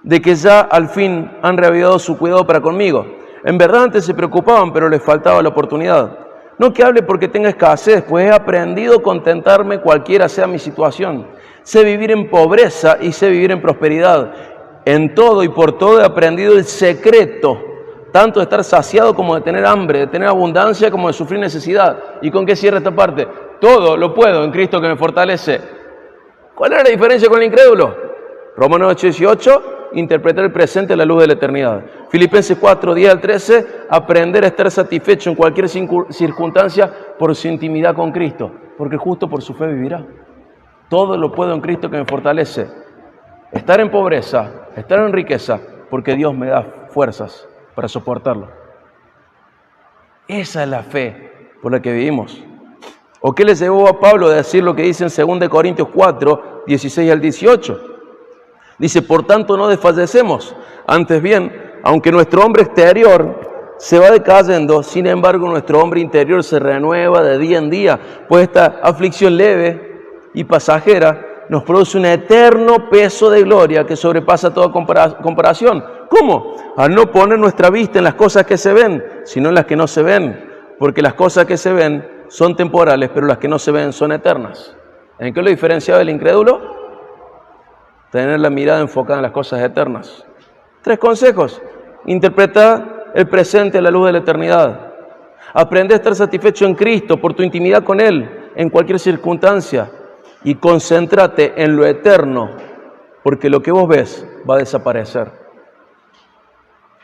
de que ya al fin han reavivado su cuidado para conmigo. En verdad antes se preocupaban, pero les faltaba la oportunidad. No que hable porque tenga escasez, pues he aprendido a contentarme cualquiera sea mi situación. Sé vivir en pobreza y sé vivir en prosperidad. En todo y por todo he aprendido el secreto, tanto de estar saciado como de tener hambre, de tener abundancia como de sufrir necesidad. ¿Y con qué cierra esta parte? Todo lo puedo en Cristo que me fortalece. ¿Cuál era la diferencia con el incrédulo? Romanos 8:18, interpretar el presente a la luz de la eternidad. Filipenses 4:10 al 13, aprender a estar satisfecho en cualquier circunstancia por su intimidad con Cristo, porque justo por su fe vivirá. Todo lo puedo en Cristo que me fortalece. Estar en pobreza, estar en riqueza, porque Dios me da fuerzas para soportarlo. Esa es la fe por la que vivimos. ¿O qué les llevó a Pablo a decir lo que dice en 2 Corintios 4:16 al 18? Dice, por tanto no desfallecemos. Antes bien, aunque nuestro hombre exterior se va decayendo, sin embargo nuestro hombre interior se renueva de día en día, pues esta aflicción leve y pasajera nos produce un eterno peso de gloria que sobrepasa toda comparación. ¿Cómo? Al no poner nuestra vista en las cosas que se ven, sino en las que no se ven. Porque las cosas que se ven son temporales, pero las que no se ven son eternas. ¿En qué lo diferenciaba del incrédulo? Tener la mirada enfocada en las cosas eternas. 3 consejos. Interpreta el presente a la luz de la eternidad. Aprende a estar satisfecho en Cristo por tu intimidad con Él en cualquier circunstancia. Y concéntrate en lo eterno, porque lo que vos ves va a desaparecer.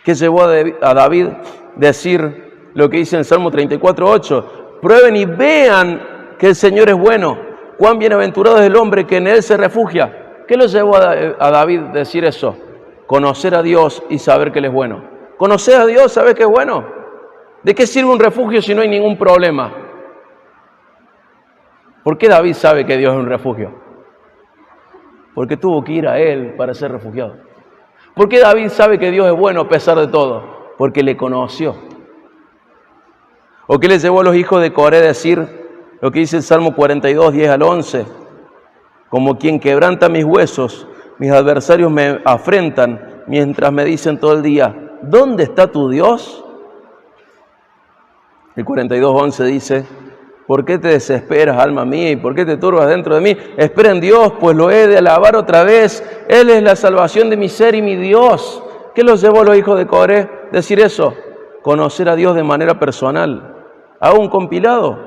¿Qué llevó a David decir lo que dice en Salmo 34:8? Prueben y vean que el Señor es bueno. Cuán bienaventurado es el hombre que en Él se refugia. ¿Qué lo llevó a David decir eso? Conocer a Dios y saber que Él es bueno. ¿Conocer a Dios, sabes que es bueno? ¿De qué sirve un refugio si no hay ningún problema? ¿Por qué David sabe que Dios es un refugio? Porque tuvo que ir a Él para ser refugiado. ¿Por qué David sabe que Dios es bueno a pesar de todo? Porque le conoció. ¿O qué les llevó a los hijos de Coré a decir lo que dice el Salmo 42, 10 al 11? Como quien quebranta mis huesos, mis adversarios me afrentan mientras me dicen todo el día, ¿dónde está tu Dios? El 42, 11 dice, ¿por qué te desesperas, alma mía, y por qué te turbas dentro de mí? Espera en Dios, pues lo he de alabar otra vez. Él es la salvación de mi ser y mi Dios. ¿Qué los llevó a los hijos de Coré a decir eso? Conocer a Dios de manera personal. Hago un compilado.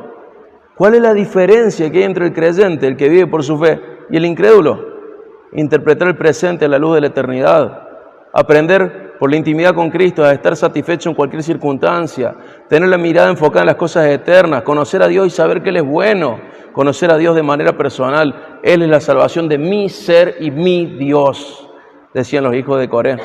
¿Cuál es la diferencia que hay entre el creyente, el que vive por su fe, y el incrédulo? Interpretar el presente a la luz de la eternidad. Aprender por la intimidad con Cristo a estar satisfecho en cualquier circunstancia. Tener la mirada enfocada en las cosas eternas. Conocer a Dios y saber que Él es bueno. Conocer a Dios de manera personal. Él es la salvación de mi ser y mi Dios, decían los hijos de Coré.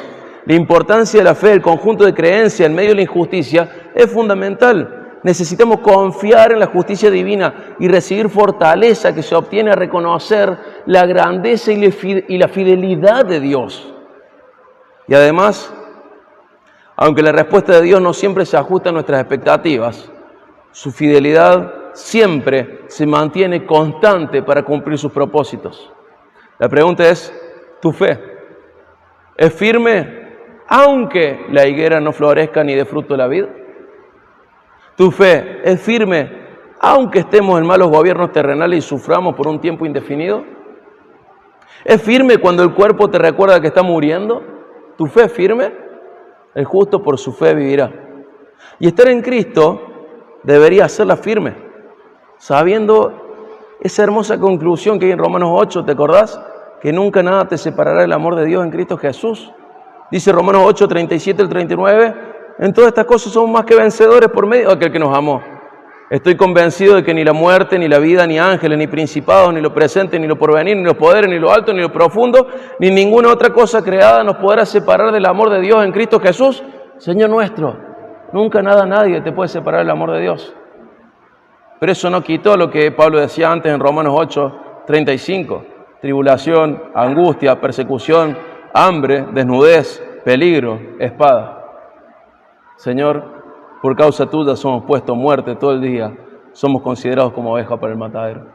La importancia de la fe, el conjunto de creencias en medio de la injusticia, es fundamental. Necesitamos confiar en la justicia divina y recibir fortaleza que se obtiene a reconocer la grandeza y la fidelidad de Dios. Y además, aunque la respuesta de Dios no siempre se ajusta a nuestras expectativas, su fidelidad siempre se mantiene constante para cumplir sus propósitos. La pregunta es, ¿tu fe es firme aunque la higuera no florezca ni dé fruto la vid? ¿Tu fe es firme aunque estemos en malos gobiernos terrenales y suframos por un tiempo indefinido? ¿Es firme cuando el cuerpo te recuerda que está muriendo? ¿Tu fe es firme? El justo por su fe vivirá. Y estar en Cristo debería hacerla firme, sabiendo esa hermosa conclusión que hay en Romanos 8, ¿te acordás? Que nunca nada te separará del amor de Dios en Cristo Jesús. Dice Romanos 8, 37 al 39, en todas estas cosas somos más que vencedores por medio de aquel que nos amó. Estoy convencido de que ni la muerte, ni la vida, ni ángeles, ni principados, ni lo presente, ni lo porvenir, ni los poderes, ni lo alto, ni lo profundo, ni ninguna otra cosa creada nos podrá separar del amor de Dios en Cristo Jesús, Señor nuestro. Nunca nadie te puede separar del amor de Dios. Pero eso no quitó lo que Pablo decía antes en Romanos 8, 35. Tribulación, angustia, persecución, hambre, desnudez, peligro, espada. Señor, por causa tuya somos puestos a muerte todo el día. Somos considerados como ovejas para el matadero.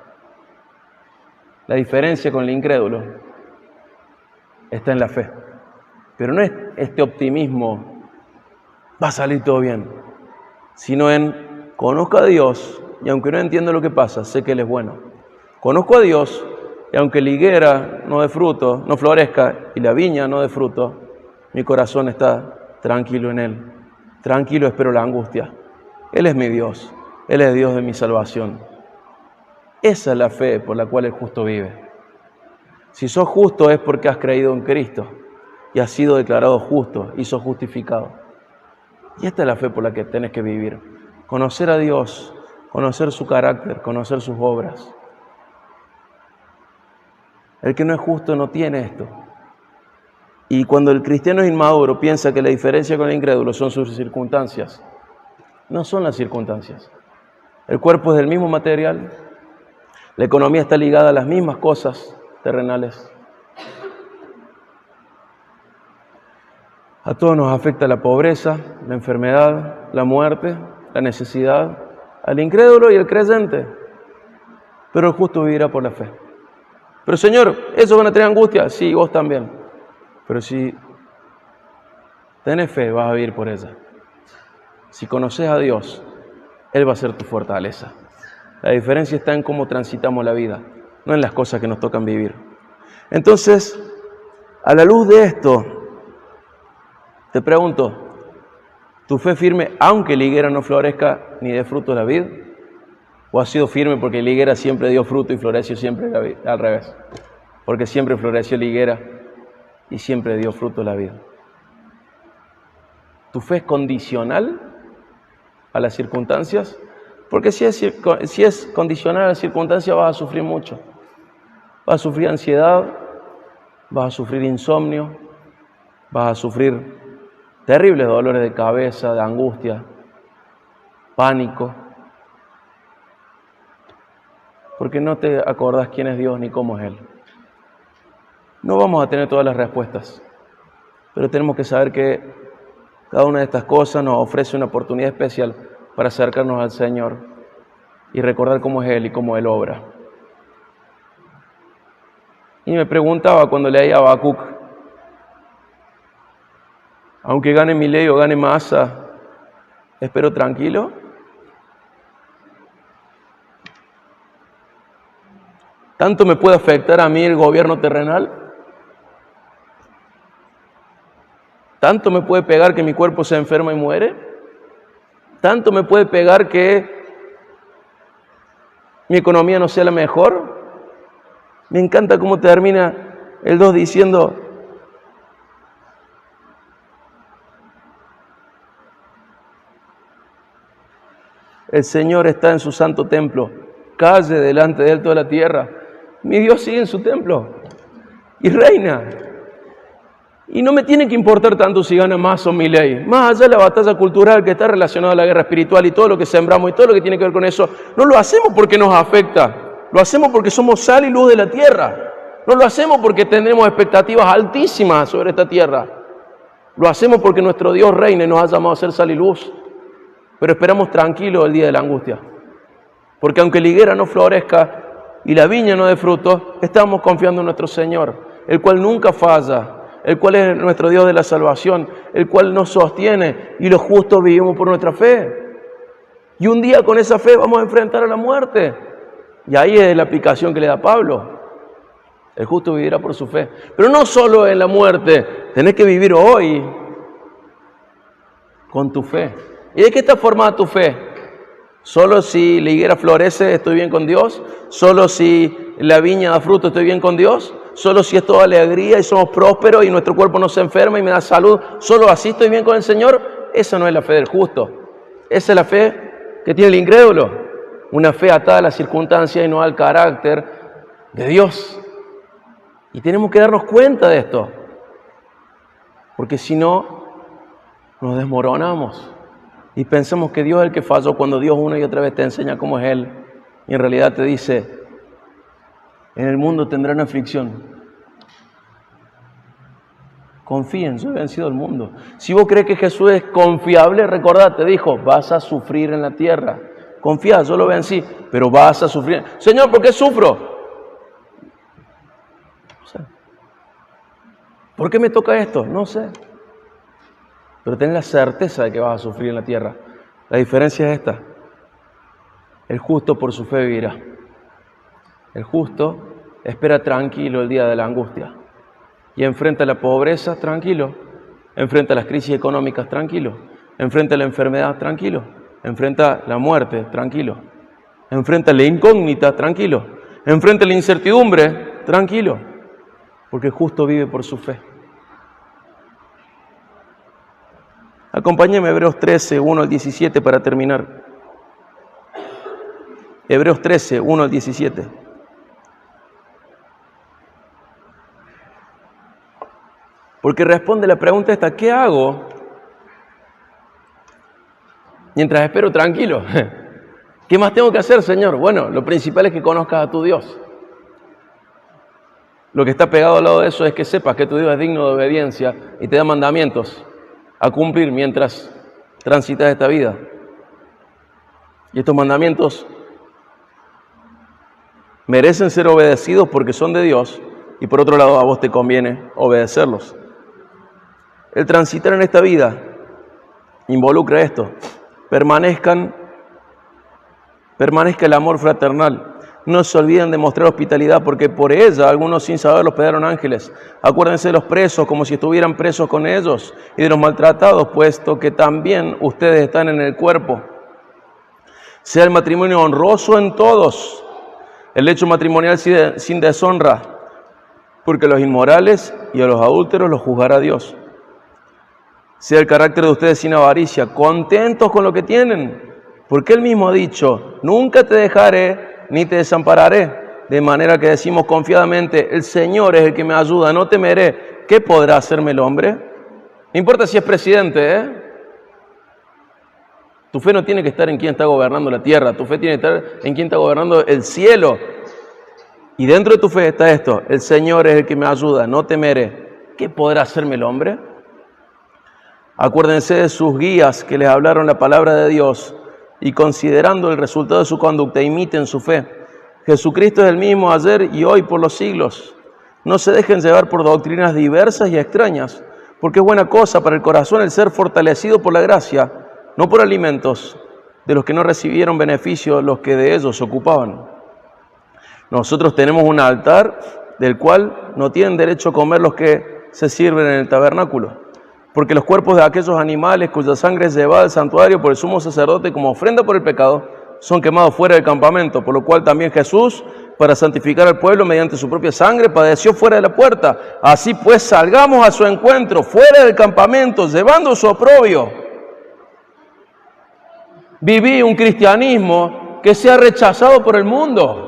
La diferencia con el incrédulo está en la fe. Pero no es este optimismo, va a salir todo bien, sino en conozco a Dios y aunque no entiendo lo que pasa, sé que Él es bueno. Conozco a Dios y aunque la higuera no dé fruto, no florezca y la viña no dé fruto, mi corazón está tranquilo en Él. Tranquilo espero la angustia. Él es mi Dios. Él es Dios de mi salvación. Esa es la fe por la cual el justo vive. Si sos justo es porque has creído en Cristo y has sido declarado justo y sos justificado. Y esta es la fe por la que tenés que vivir. Conocer a Dios, conocer su carácter, conocer sus obras. El que no es justo no tiene esto. Y cuando el cristiano es inmaduro piensa que la diferencia con el incrédulo son sus circunstancias. No son las circunstancias. El cuerpo es del mismo material. La economía está ligada a las mismas cosas terrenales. A todos nos afecta la pobreza, la enfermedad, la muerte, la necesidad, al incrédulo y al creyente. Pero el justo vivirá por la fe. Pero Señor, ¿esos van a tener angustia? Sí, vos también. Pero si tenés fe, vas a vivir por ella. Si conoces a Dios, Él va a ser tu fortaleza. La diferencia está en cómo transitamos la vida, no en las cosas que nos tocan vivir. Entonces, a la luz de esto, te pregunto, ¿tu fe firme aunque la higuera no florezca ni dé fruto la vid? ¿O ha sido firme porque la higuera siempre dio fruto y floreció siempre la vid? Al revés, porque siempre floreció la higuera y siempre dio fruto la vid. ¿Tu fe es condicional a las circunstancias? Porque si es condicional a las circunstancias vas a sufrir mucho. Vas a sufrir ansiedad, vas a sufrir insomnio, vas a sufrir terribles dolores de cabeza, de angustia, pánico. Porque no te acordás quién es Dios ni cómo es Él. No vamos a tener todas las respuestas, pero tenemos que saber que cada una de estas cosas nos ofrece una oportunidad especial para acercarnos al Señor y recordar cómo es Él y cómo Él obra. Y me preguntaba cuando leía Habacuc, aunque gane Milei o gane Massa, ¿espero tranquilo? ¿Tanto me puede afectar a mí el gobierno terrenal? ¿Tanto me puede pegar que mi cuerpo se enferma y muere? ¿Tanto me puede pegar que mi economía no sea la mejor? Me encanta cómo termina el 2 diciendo: el Señor está en su santo templo, calle delante de Él toda la tierra. Mi Dios sigue en su templo y reina. Y no me tiene que importar tanto si gana Massa o Milei. Más allá de la batalla cultural que está relacionada a la guerra espiritual y todo lo que sembramos y todo lo que tiene que ver con eso, no lo hacemos porque nos afecta. Lo hacemos porque somos sal y luz de la tierra. No lo hacemos porque tenemos expectativas altísimas sobre esta tierra. Lo hacemos porque nuestro Dios reina y nos ha llamado a ser sal y luz. Pero esperamos tranquilos el día de la angustia. Porque aunque la higuera no florezca y la viña no dé fruto, estamos confiando en nuestro Señor, el cual nunca falla, el cual es nuestro Dios de la salvación, el cual nos sostiene y los justos vivimos por nuestra fe. Y un día con esa fe vamos a enfrentar a la muerte. Y ahí es la aplicación que le da Pablo. El justo vivirá por su fe. Pero no solo en la muerte, tenés que vivir hoy con tu fe. ¿Y de qué está formada tu fe? Solo si la higuera florece estoy bien con Dios. Solo si la viña da fruto estoy bien con Dios. Solo si es toda alegría y somos prósperos y nuestro cuerpo no se enferma y me da salud. Solo así estoy bien con el Señor. Esa no es la fe del justo. Esa es la fe que tiene el incrédulo. Una fe atada a las circunstancias y no al carácter de Dios. Y tenemos que darnos cuenta de esto. Porque si no, nos desmoronamos. Y pensamos que Dios es el que falló cuando Dios una y otra vez te enseña cómo es Él. Y en realidad te dice: en el mundo tendrán aflicción. Confíen, yo he vencido el mundo. Si vos crees que Jesús es confiable, recordate, dijo: vas a sufrir en la tierra. Confía, yo lo vencí, pero vas a sufrir. Señor, ¿por qué sufro? No sé. ¿Por qué me toca esto? No sé. Pero ten la certeza de que vas a sufrir en la tierra. La diferencia es esta: el justo por su fe vivirá. El justo espera tranquilo el día de la angustia y enfrenta la pobreza tranquilo, enfrenta las crisis económicas tranquilo, enfrenta la enfermedad tranquilo, enfrenta la muerte tranquilo, enfrenta la incógnita tranquilo, enfrenta la incertidumbre tranquilo, porque el justo vive por su fe. Acompáñeme a Hebreos 13, 1 al 17 para terminar. Hebreos 13, 1 al 17. Porque responde la pregunta esta: ¿qué hago mientras espero tranquilo? ¿Qué más tengo que hacer, Señor? Bueno, lo principal es que conozcas a tu Dios. Lo que está pegado al lado de eso es que sepas que tu Dios es digno de obediencia y te da mandamientos a cumplir mientras transitas esta vida. Y estos mandamientos merecen ser obedecidos porque son de Dios, y por otro lado a vos te conviene obedecerlos. El transitar en esta vida involucra esto: permanezca el amor fraternal. No se olviden de mostrar hospitalidad, porque por ella algunos sin saberlo hospedaron ángeles. Acuérdense de los presos como si estuvieran presos con ellos, y de los maltratados, puesto que también ustedes están en el cuerpo. Sea el matrimonio honroso en todos, el lecho matrimonial sin deshonra, porque a los inmorales y a los adúlteros los juzgará Dios. Sea el carácter de ustedes sin avaricia, contentos con lo que tienen, porque Él mismo ha dicho: nunca te dejaré ni te desampararé. De manera que decimos confiadamente: el Señor es el que me ayuda, no temeré. ¿Qué podrá hacerme el hombre? No importa si es presidente, Tu fe no tiene que estar en quién está gobernando la tierra, tu fe tiene que estar en quién está gobernando el cielo. Y dentro de tu fe está esto: el Señor es el que me ayuda, no temeré. ¿Qué podrá hacerme el hombre? Acuérdense de sus guías que les hablaron la palabra de Dios, y considerando el resultado de su conducta, imiten su fe. Jesucristo es el mismo ayer y hoy por los siglos. No se dejen llevar por doctrinas diversas y extrañas, porque es buena cosa para el corazón el ser fortalecido por la gracia, no por alimentos de los que no recibieron beneficio los que de ellos se ocupaban. Nosotros tenemos un altar del cual no tienen derecho a comer los que se sirven en el tabernáculo, porque los cuerpos de aquellos animales cuya sangre es llevada al santuario por el sumo sacerdote como ofrenda por el pecado, son quemados fuera del campamento, por lo cual también Jesús, para santificar al pueblo mediante su propia sangre, padeció fuera de la puerta. Así pues, salgamos a su encuentro, fuera del campamento, llevando su oprobio. Viví un cristianismo que sea rechazado por el mundo.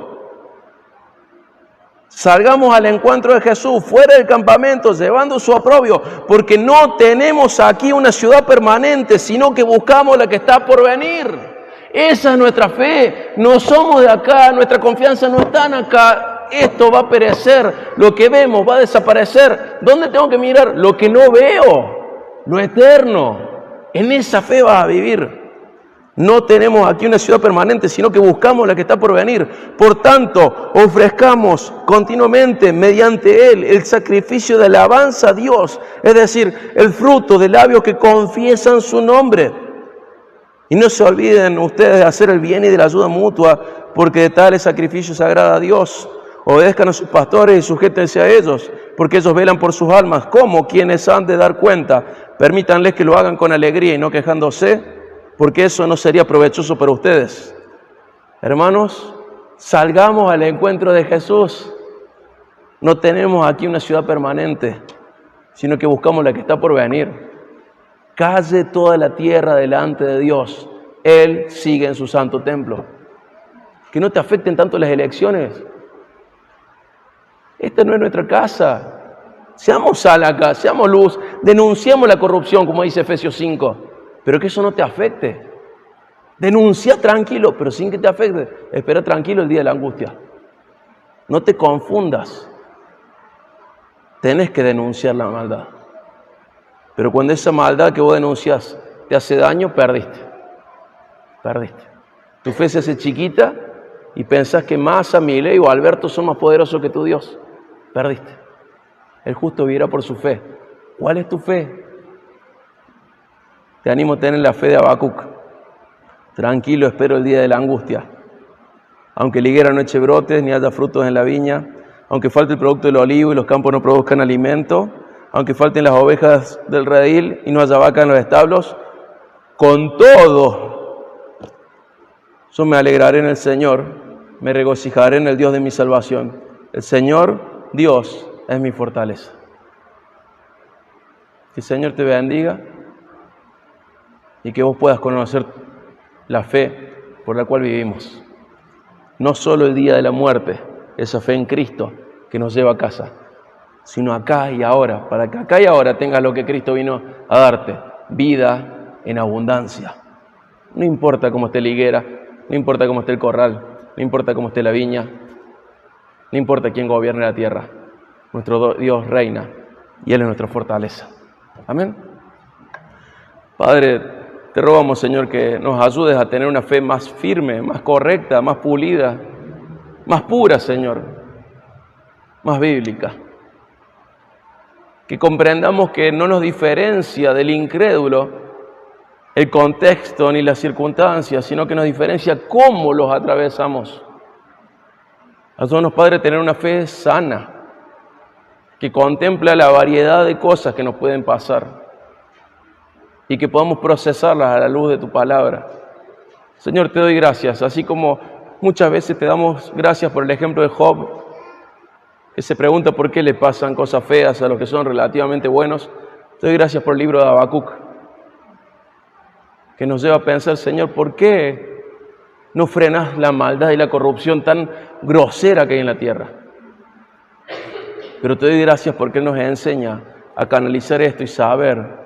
Salgamos al encuentro de Jesús, fuera del campamento, llevando su oprobio, porque no tenemos aquí una ciudad permanente, sino que buscamos la que está por venir. Esa es nuestra fe. No somos de acá, nuestra confianza no está en acá. Esto va a perecer, lo que vemos va a desaparecer. ¿Dónde tengo que mirar? Lo que no veo, lo eterno. En esa fe vas a vivir. No tenemos aquí una ciudad permanente, sino que buscamos la que está por venir. Por tanto, ofrezcamos continuamente mediante Él el sacrificio de alabanza a Dios, es decir, el fruto de labios que confiesan su nombre. Y no se olviden ustedes de hacer el bien y de la ayuda mutua, porque de tales sacrificios agrada a Dios. Obedezcan a sus pastores y sujétense a ellos, porque ellos velan por sus almas, como quienes han de dar cuenta. Permítanles que lo hagan con alegría y no quejándose, porque eso no sería provechoso para ustedes. Hermanos, salgamos al encuentro de Jesús. No tenemos aquí una ciudad permanente, sino que buscamos la que está por venir. Calle toda la tierra delante de Dios. Él sigue en su santo templo. Que no te afecten tanto las elecciones. Esta no es nuestra casa. Seamos sal acá, seamos luz, denunciamos la corrupción, como dice Efesios 5, pero que eso no te afecte. Denuncia tranquilo, pero sin que te afecte. Espera tranquilo el día de la angustia. No te confundas. Tenés que denunciar la maldad. Pero cuando esa maldad que vos denuncias te hace daño, perdiste. Perdiste. Tu fe se hace chiquita y pensás que Massa, Milei o Alberto son más poderosos que tu Dios. Perdiste. El justo vivirá por su fe. ¿Cuál es tu fe? Te animo a tener la fe de Habacuc. Tranquilo, espero el día de la angustia. Aunque la higuera no eche brotes, ni haya frutos en la viña, aunque falte el producto del olivo y los campos no produzcan alimento, aunque falten las ovejas del redil y no haya vaca en los establos, con todo, yo me alegraré en el Señor, me regocijaré en el Dios de mi salvación. El Señor, Dios, es mi fortaleza. Que el Señor te bendiga y que vos puedas conocer la fe por la cual vivimos. No solo el día de la muerte, esa fe en Cristo que nos lleva a casa, sino acá y ahora, para que acá y ahora tengas lo que Cristo vino a darte, vida en abundancia. No importa cómo esté la higuera, no importa cómo esté el corral, no importa cómo esté la viña, no importa quién gobierne la tierra, nuestro Dios reina y Él es nuestra fortaleza. Amén. Padre, te rogamos, Señor, que nos ayudes a tener una fe más firme, más correcta, más pulida, más pura, Señor, más bíblica. Que comprendamos que no nos diferencia del incrédulo el contexto ni las circunstancias, sino que nos diferencia cómo los atravesamos. Ayúdanos, Padre, a tener una fe sana, que contempla la variedad de cosas que nos pueden pasar y que podamos procesarlas a la luz de tu palabra. Señor, te doy gracias, así como muchas veces te damos gracias por el ejemplo de Job, que se pregunta por qué le pasan cosas feas a los que son relativamente buenos. Te doy gracias por el libro de Habacuc, que nos lleva a pensar, Señor, ¿por qué no frenas la maldad y la corrupción tan grosera que hay en la tierra? Pero te doy gracias porque Él nos enseña a canalizar esto y saber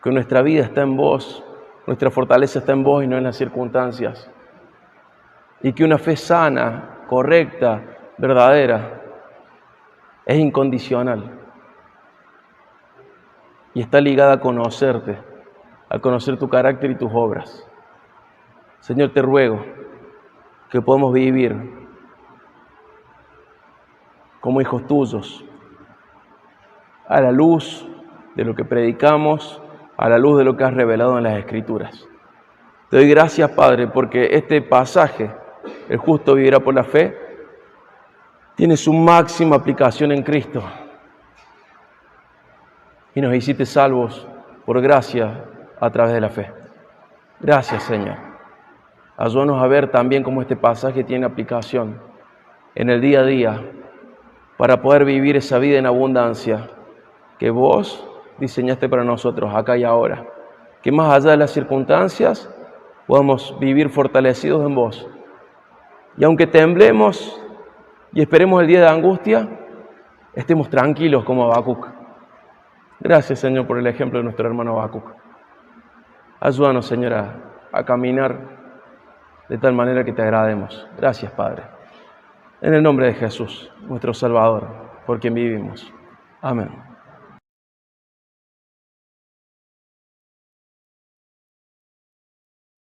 que nuestra vida está en vos, nuestra fortaleza está en vos y no en las circunstancias. Y que una fe sana, correcta, verdadera, es incondicional. Y está ligada a conocerte, a conocer tu carácter y tus obras. Señor, te ruego que podamos vivir como hijos tuyos, a la luz de lo que predicamos, a la luz de lo que has revelado en las Escrituras. Te doy gracias, Padre, porque este pasaje, el justo vivirá por la fe, tiene su máxima aplicación en Cristo. Y nos hiciste salvos por gracia a través de la fe. Gracias, Señor. Ayúdanos a ver también cómo este pasaje tiene aplicación en el día a día para poder vivir esa vida en abundancia que vos diseñaste para nosotros acá y ahora. Que más allá de las circunstancias podamos vivir fortalecidos en vos. Y aunque temblemos y esperemos el día de angustia, estemos tranquilos como Habacuc. Gracias, Señor, por el ejemplo de nuestro hermano Habacuc. Ayúdanos, Señor, a caminar de tal manera que te agrademos. Gracias, Padre. En el nombre de Jesús, nuestro Salvador, por quien vivimos. Amén.